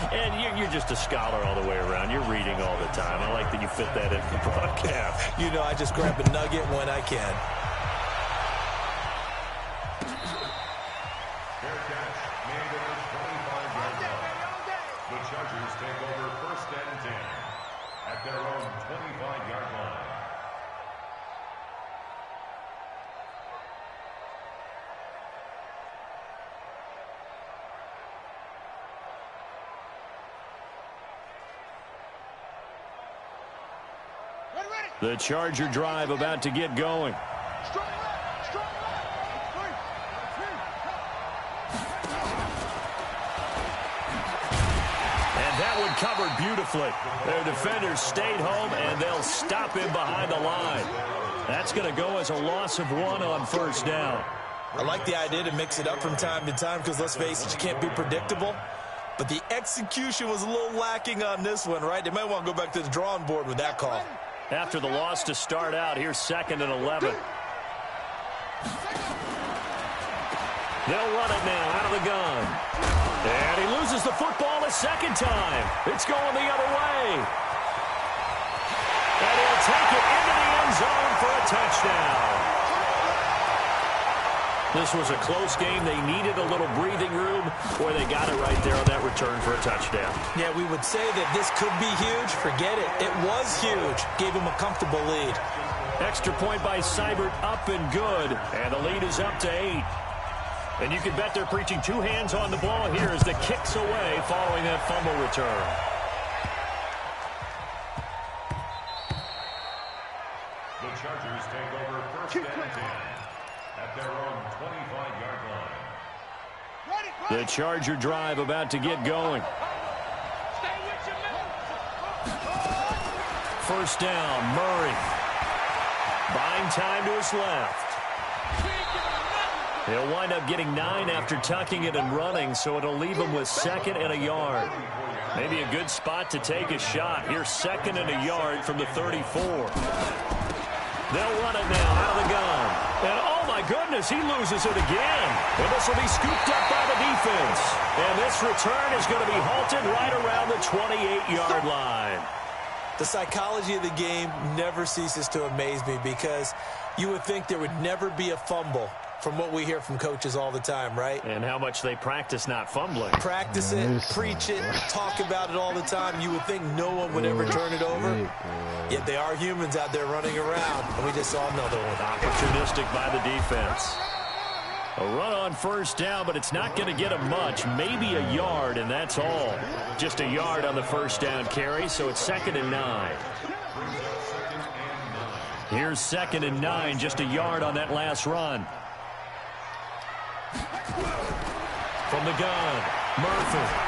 And you're just a scholar all the way around. You're reading all the time. I like that you fit that in the broadcast. You know, I just grab a nugget when I can. Their own 25-yard line. The Charger drive about to get going. Covered beautifully. Their defenders stayed home, and they'll stop him behind the line. That's going to go as a loss of 1 on 1st down. I like the idea to mix it up from time to time, because let's face it, you can't be predictable. But the execution was a little lacking on this one, right? They might want to go back to the drawing board with that call. After the loss to start out, here's 2nd and 11. They'll run it now out of the gun. And he loses the football a second time. It's going the other way. And he'll take it into the end zone for a touchdown. This was a close game. They needed a little breathing room. Boy, they got it right there on that return for a touchdown. Yeah, we would say that this could be huge. Forget it. It was huge. Gave him a comfortable lead. Extra point by Seibert, up and good. And the lead is up to 8. And you can bet they're preaching 2 hands on the ball here as the kick's away following that fumble return. The Chargers take over 1st and 10 at their own 25-yard line. The Charger drive about to get going. 1st down, Murray. Buying time to his left. He'll wind up getting 9 after tucking it and running, so it'll leave him with 2nd and a yard. Maybe a good spot to take a shot. Here's 2nd and a yard from the 34. They'll run it now out of the gun. And oh my goodness, he loses it again. And this will be scooped up by the defense. And this return is going to be halted right around the 28-yard line. The psychology of the game never ceases to amaze me, because you would think there would never be a fumble from what we hear from coaches all the time, right? And how much they practice not fumbling. Practice it, preach it, talk about it all the time. You would think no one would ever turn it over. Yet they are humans out there running around, and we just saw another one. Opportunistic by the defense. A run on 1st down, but it's not going to get him much. Maybe a yard, and that's all. Just a yard on the 1st down carry, so it's 2nd and 9. Here's 2nd and 9, just a yard on that last run. From the gun, Murphy.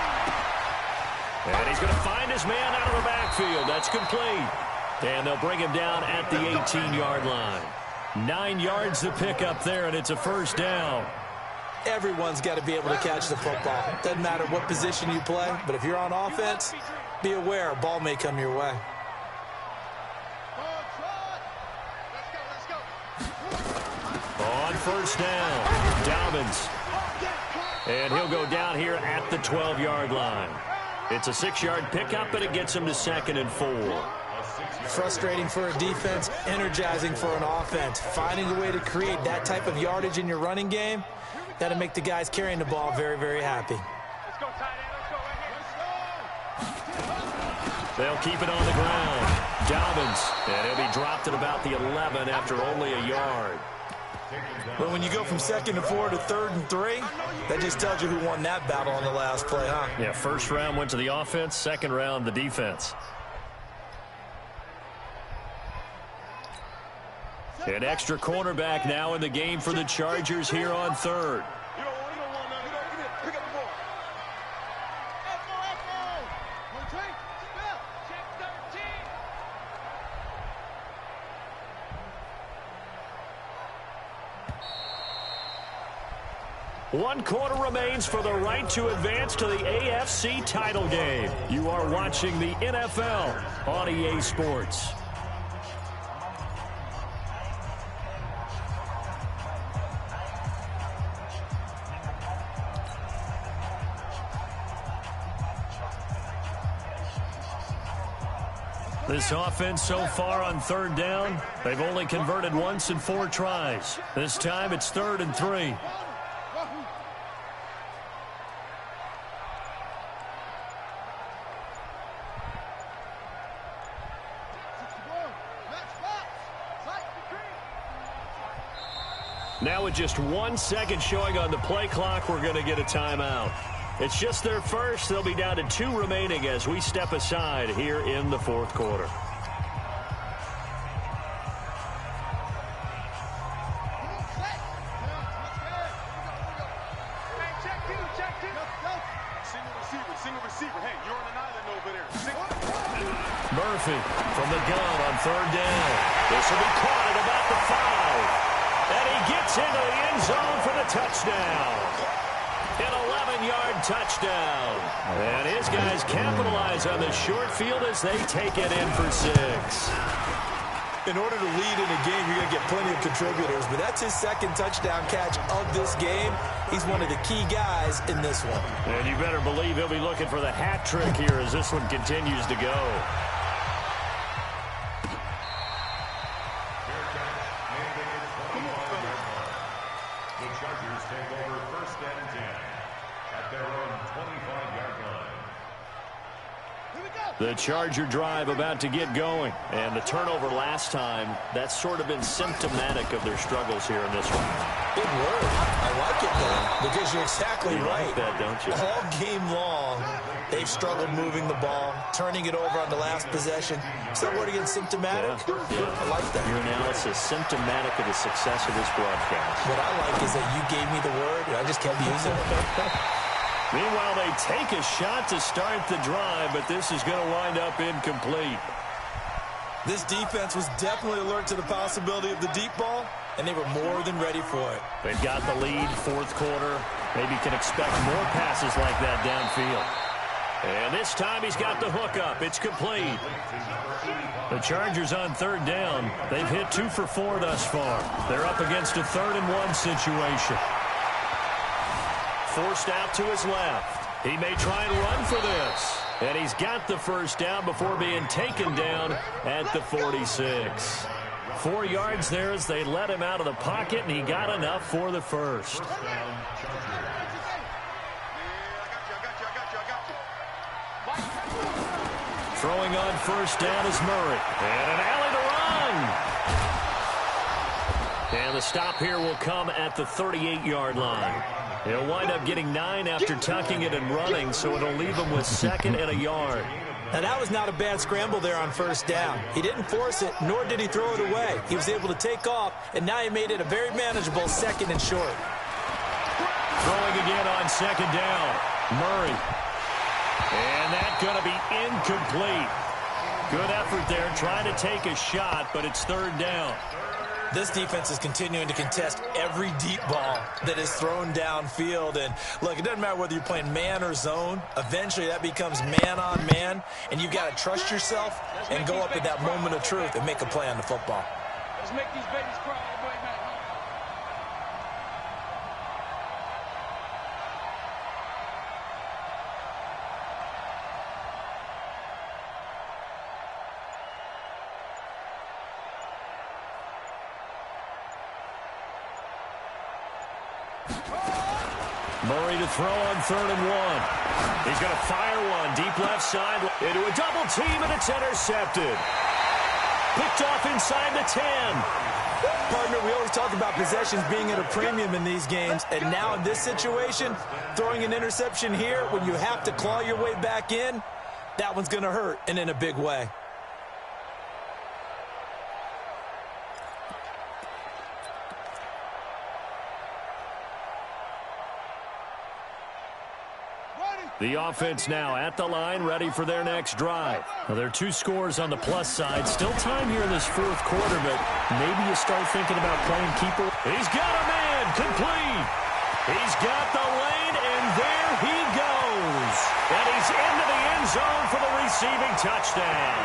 And he's going to find his man out of the backfield. That's complete. And they'll bring him down at the 18-yard line. 9 yards to pick up there, and it's a first down. Everyone's got to be able to catch the football. Doesn't matter what position you play, but if you're on offense, be aware a ball may come your way. On first down, Dobbins. And he'll go down here at the 12-yard line. It's a 6-yard pickup, and it gets him to 2nd and 4. Frustrating for a defense, energizing for an offense. Finding a way to create that type of yardage in your running game, that'll make the guys carrying the ball very, very happy. They'll keep it on the ground. Dobbins, and he'll be dropped at about the 11 after only a yard. But when you go from 2nd and 4 to 3rd and 3, that just tells you who won that battle on the last play, huh? Yeah, first round went to the offense, second round the defense. An extra cornerback now in the game for the Chargers here on 3rd. One quarter remains for the right to advance to the AFC title game. You are watching the NFL on EA Sports. This offense so far on 3rd down, they've only converted once in 4 tries. This time it's 3rd and 3. Now with just 1 second showing on the play clock, we're going to get a timeout. It's just their first. They'll be down to 2 remaining as we step aside here in the 4th quarter. Murphy from the gun on 3rd down. This will be caught at about the 5. And he gets into the end zone for the touchdown. An 11-yard touchdown. And his guys capitalize on the short field as they take it in for 6. In order to lead in a game, you're going to get plenty of contributors, but that's his 2nd touchdown catch of this game. He's one of the key guys in this one. And you better believe he'll be looking for the hat trick here as this one continues to go. The Charger drive about to get going. And the turnover last time, that's sort of been symptomatic of their struggles here in this one. Big word. I like it, though, because you're exactly right. Like that, don't you? All game long, they've struggled moving the ball, turning it over on the last possession. Is that word again, symptomatic? Yeah. I like that. Your analysis, symptomatic of the success of this broadcast. What I like is that you gave me the word, and I just kept using it. Meanwhile, they take a shot to start the drive, but this is going to wind up incomplete. This defense was definitely alert to the possibility of the deep ball, and they were more than ready for it. They've got the lead, 4th quarter. Maybe can expect more passes like that downfield. And this time he's got the hook up. It's complete. The Chargers on 3rd down. They've hit 2 for 4 thus far. They're up against a 3rd and 1 situation. Forced out to his left. He may try and run for this. And he's got the first down before being taken down at the 46. 4 yards there as they let him out of the pocket, and he got enough for the first. Throwing on first down is Murray. And an alley to run. And the stop here will come at the 38-yard line. He'll wind up getting 9 after tucking it and running, so it'll leave him with 2nd and a yard. Now, that was not a bad scramble there on first down. He didn't force it, nor did he throw it away. He was able to take off, and now he made it a very manageable 2nd and short. Throwing again on 2nd down. Murray. And that's going to be incomplete. Good effort there, trying to take a shot, but it's 3rd down. This defense is continuing to contest every deep ball that is thrown downfield. And, look, it doesn't matter whether you're playing man or zone. Eventually, that becomes man on man, and you've got to trust yourself and go up at that moment of truth and make a play on the football. Let's make these babies cry all the way back. Murray to throw on 3rd and 1. He's going to fire one deep left side into a double team, and it's intercepted. Picked off inside the 10. Partner, we always talk about possessions being at a premium in these games, and now in this situation, throwing an interception here when you have to claw your way back in, that one's going to hurt, and in a big way. The offense now at the line, ready for their next drive. Well, there are 2 scores on the plus side. Still time here in this 4th quarter, but maybe you start thinking about playing keeper. He's got a man, complete. He's got the lane, and there he goes. And he's into the end zone for the receiving touchdown.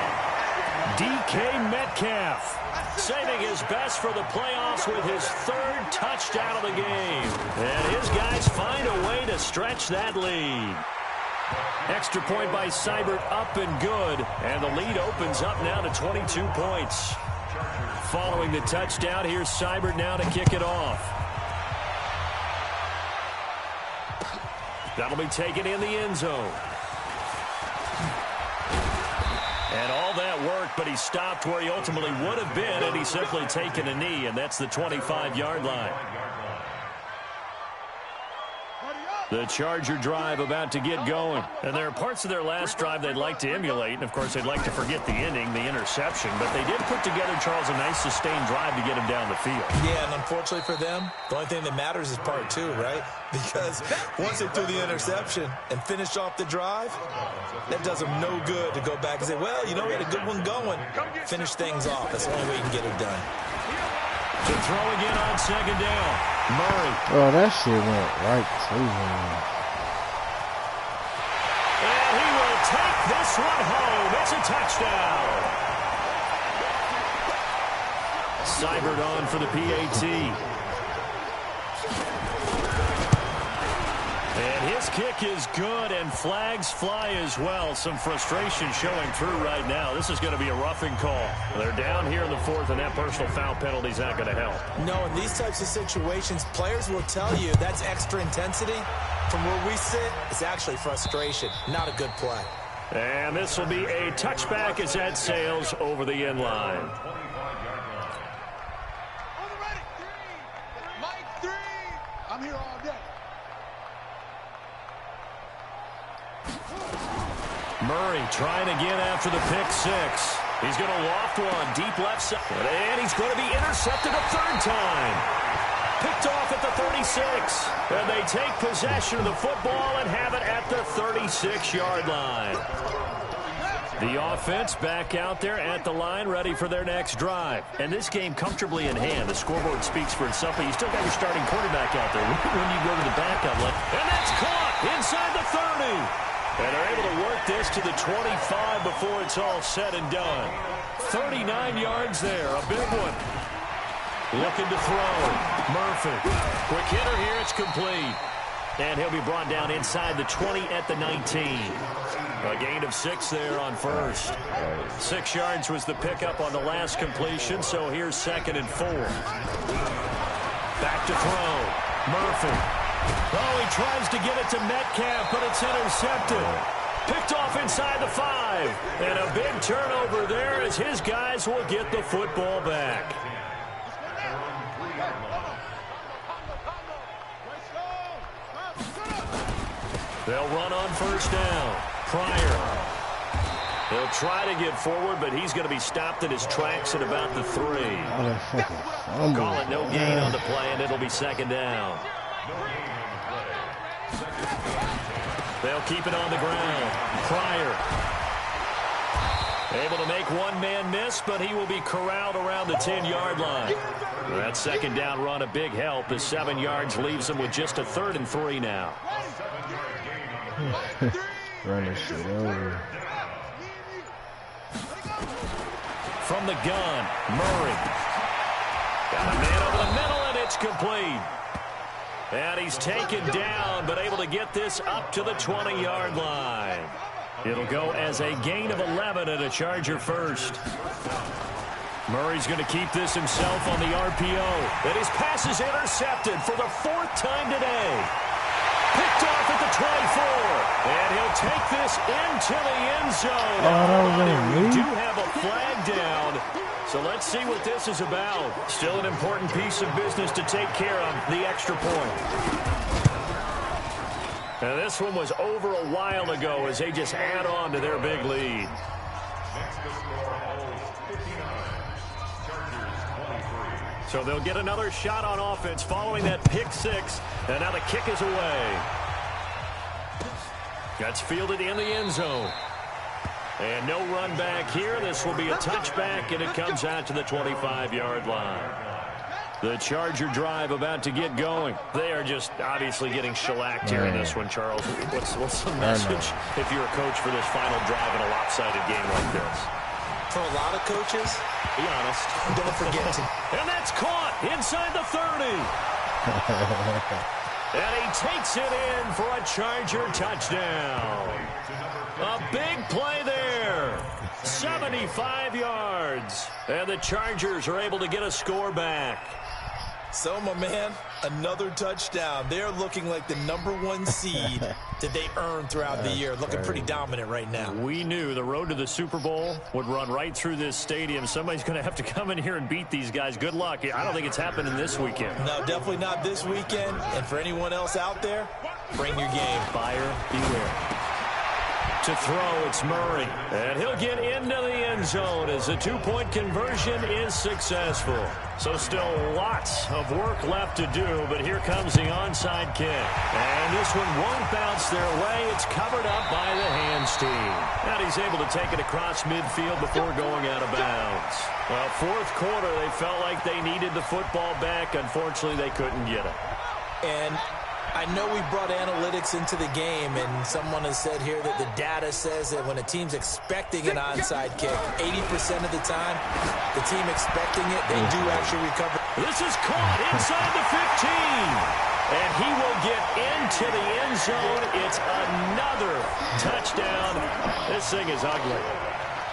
DK Metcalf saving his best for the playoffs with his 3rd touchdown of the game. And his guys find a way to stretch that lead. Extra point by Seibert, up and good. And the lead opens up now to 22 points. Following the touchdown, here's Seibert now to kick it off. That'll be taken in the end zone. And all that worked, but he stopped where he ultimately would have been, and he's simply taken a knee, and that's the 25-yard line. The Charger drive about to get going. And there are parts of their last drive they'd like to emulate. And, of course, they'd like to forget the ending, the interception. But they did put together, Charles, a nice sustained drive to get him down the field. Yeah, and unfortunately for them, the only thing that matters is part 2, right? Because once they threw the interception and finished off the drive, that does them no good to go back and say, well, you know, we had a good one going. Finish things off. That's the only way you can get it done. To throw again on 2nd down. Murray. Oh, that shit went right to him. And he will take this one home. It's a touchdown. Seibert on for the PAT. And his kick is good, and flags fly as well. Some frustration showing through right now. This is going to be a roughing call. They're down here in the 4th, and that personal foul penalty is not going to help. No, in these types of situations, players will tell you that's extra intensity. From where we sit, it's actually frustration, not a good play. And this will be a touchback as that sails over the end line. Mike 3. I'm here all day. Murray trying again after the pick 6. He's going to loft one deep left side. And he's going to be intercepted a 3rd time. Picked off at the 36. And they take possession of the football and have it at the 36-yard line. The offense back out there at the line, ready for their next drive. And this game comfortably in hand. The scoreboard speaks for itself, but you still got your starting quarterback out there. When you go to the backup, and that's caught inside the 30. And they're able to work this to the 25 before it's all said and done. 39 yards there, a big one. Looking to throw. Murphy. Quick hitter here, it's complete. And he'll be brought down inside the 20 at the 19. A gain of 6 there on first. 6 yards was the pickup on the last completion, so here's 2nd and 4. Back to throw. Murphy. Oh, he tries to get it to Metcalf, but it's intercepted. Picked off inside the 5. And a big turnover there as his guys will get the football back. They'll run on first down. Pryor. He'll try to get forward, but he's going to be stopped in his tracks at about the 3. Call it no gain on the play, and it'll be second down. They'll keep it on the ground. Pryor able to make one man miss, but he will be corralled around the 10-yard line. That second down run a big help as 7 yards leaves him with just a 3rd and 3 now. Run this shit over. From the gun, Murray. Got a man over the middle, and it's complete. And he's taken down, but able to get this up to the 20-yard line. It'll go as a gain of 11 and a Charger first. Murray's going to keep this himself on the RPO. And his pass is intercepted for the 4th time today. Picked off at the 24. And he'll take this into the end zone. We do have a flag down. So let's see what this is about. Still an important piece of business to take care of, the extra point. And this one was over a while ago as they just add on to their big lead. So they'll get another shot on offense following that pick 6. And now the kick is away. That's fielded in the end zone. And no run back here. This will be a touchback, and it comes out to the 25-yard line. The Charger drive about to get going. They are just obviously getting shellacked here in this one, Charles. What's the message if you're a coach for this final drive in a lopsided game like this? For a lot of coaches, be honest. Don't forget to. And that's caught inside the 30. And he takes it in for a Charger touchdown. A big play there. 75 yards. And the Chargers are able to get a score back. So, my man, another touchdown. They're looking like the #1 seed that they earned throughout the year. Looking pretty dominant right now. We knew the road to the Super Bowl would run right through this stadium. Somebody's going to have to come in here and beat these guys. Good luck. I don't think it's happening this weekend. No, definitely not this weekend. And for anyone else out there, bring your game. Buyer beware. To throw, it's Murray. And he'll get into the end zone as the 2-point conversion is successful. So still lots of work left to do, but here comes the onside kick. And this one won't bounce their way. It's covered up by the hands team. And he's able to take it across midfield before going out of bounds. Well, 4th quarter, they felt like they needed the football back. Unfortunately, they couldn't get it. And I know we brought analytics into the game, and someone has said here that the data says that when a team's expecting an onside kick, 80% of the time, the team expecting it, they do actually recover. This is caught inside the 15. And he will get into the end zone. It's another touchdown. This thing is ugly.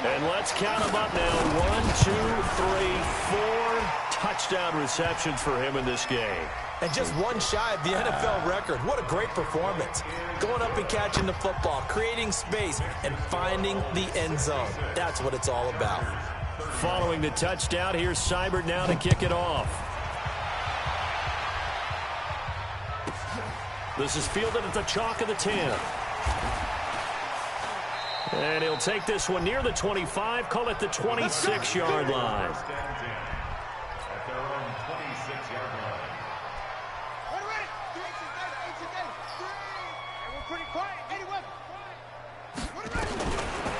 And let's count them up now. 1, 2, 3, 4 touchdown receptions for him in this game. And just one shy of the NFL record. What a great performance. Going up and catching the football, creating space, and finding the end zone. That's what it's all about. Following the touchdown, here's Seibert now to kick it off. This is fielded at the chalk of the 10. And he'll take this one near the 25, call it the 26-yard line.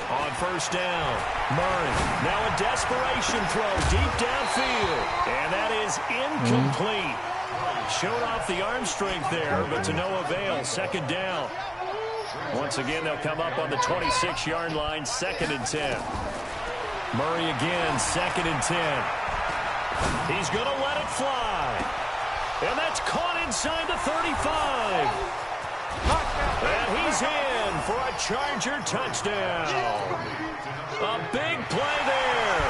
On first down, Murray. Now a desperation throw deep downfield. And that is incomplete. Showed off the arm strength there, but to no avail. Second down. Once again, they'll come up on the 26-yard line, 2nd and 10. Murray again, 2nd and 10. He's going to let it fly. And that's caught inside the 35. And he's in for a Charger touchdown. A big play there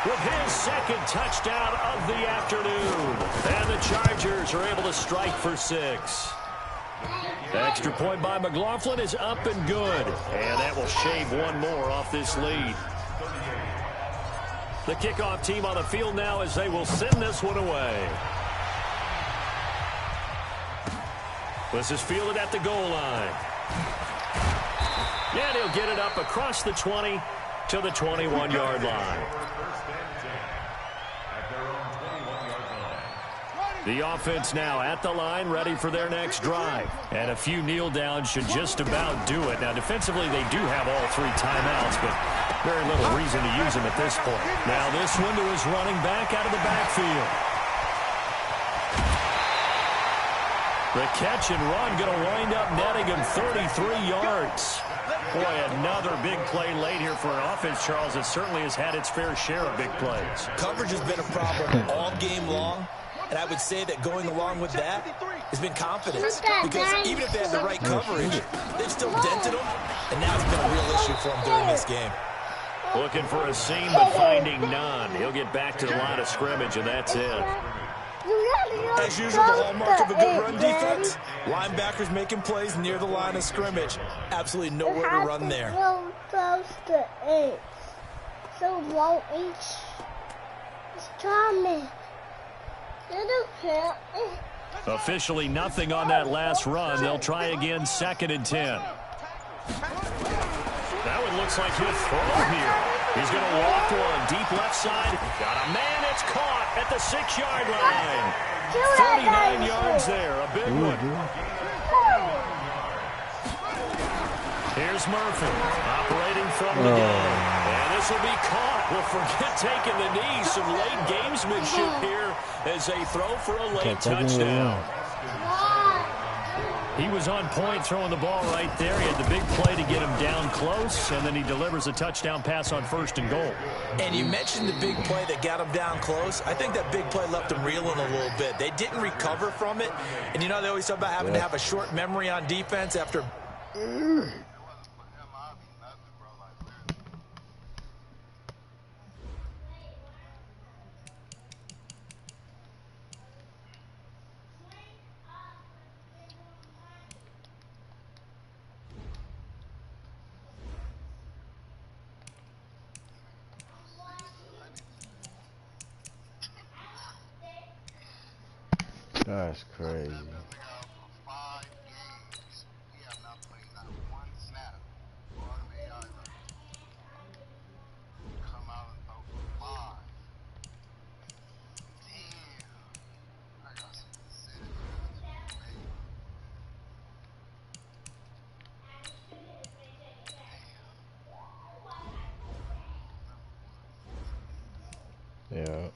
with his 2nd touchdown of the afternoon. And the Chargers are able to strike for 6. Extra point by McLaughlin is up and good. And that will shave one more off this lead. The kickoff team on the field now as they will send this one away. This is fielded at the goal line. And he'll get it up across the 20 to the 21-yard line. The offense now at the line, ready for their next drive. And a few kneel downs should just about do it. Now, defensively, they do have all 3 timeouts, but very little reason to use them at this point. Now, this one to his running back out of the backfield. The catch and run going to wind up netting him 33 yards. Boy, another big play late here for an offense, Charles, that certainly has had its fair share of big plays. Coverage has been a problem all game long. And I would say that going along with that has been confidence. Because even if they had the right coverage, they've still dented them. And now it's been a real issue for them during this game. Looking for a seam, but finding none. He'll get back to the line of scrimmage, and that's it. As usual, the hallmark of a good run defense, linebackers making plays near the line of scrimmage. Absolutely nowhere to run there. So low H. It's coming. Officially nothing on that last run. They'll try again, 2nd and 10. That one looks like he'll throw here. He's going to walk one. Deep left side. Got a man. It's caught at the 6-yard line. 39 yards there. A big one. Here's Murphy operating from the gun. And this will be caught. Well, forget taking the knee. Some late gamesmanship here as they throw for a late touchdown. He was on point throwing the ball right there. He had the big play to get him down close, and then he delivers a touchdown pass on 1st and goal. And you mentioned the big play that got him down close. I think that big play left him reeling a little bit. They didn't recover from it. And, you know, they always talk about having to have a short memory on defense after... That's crazy. Yeah.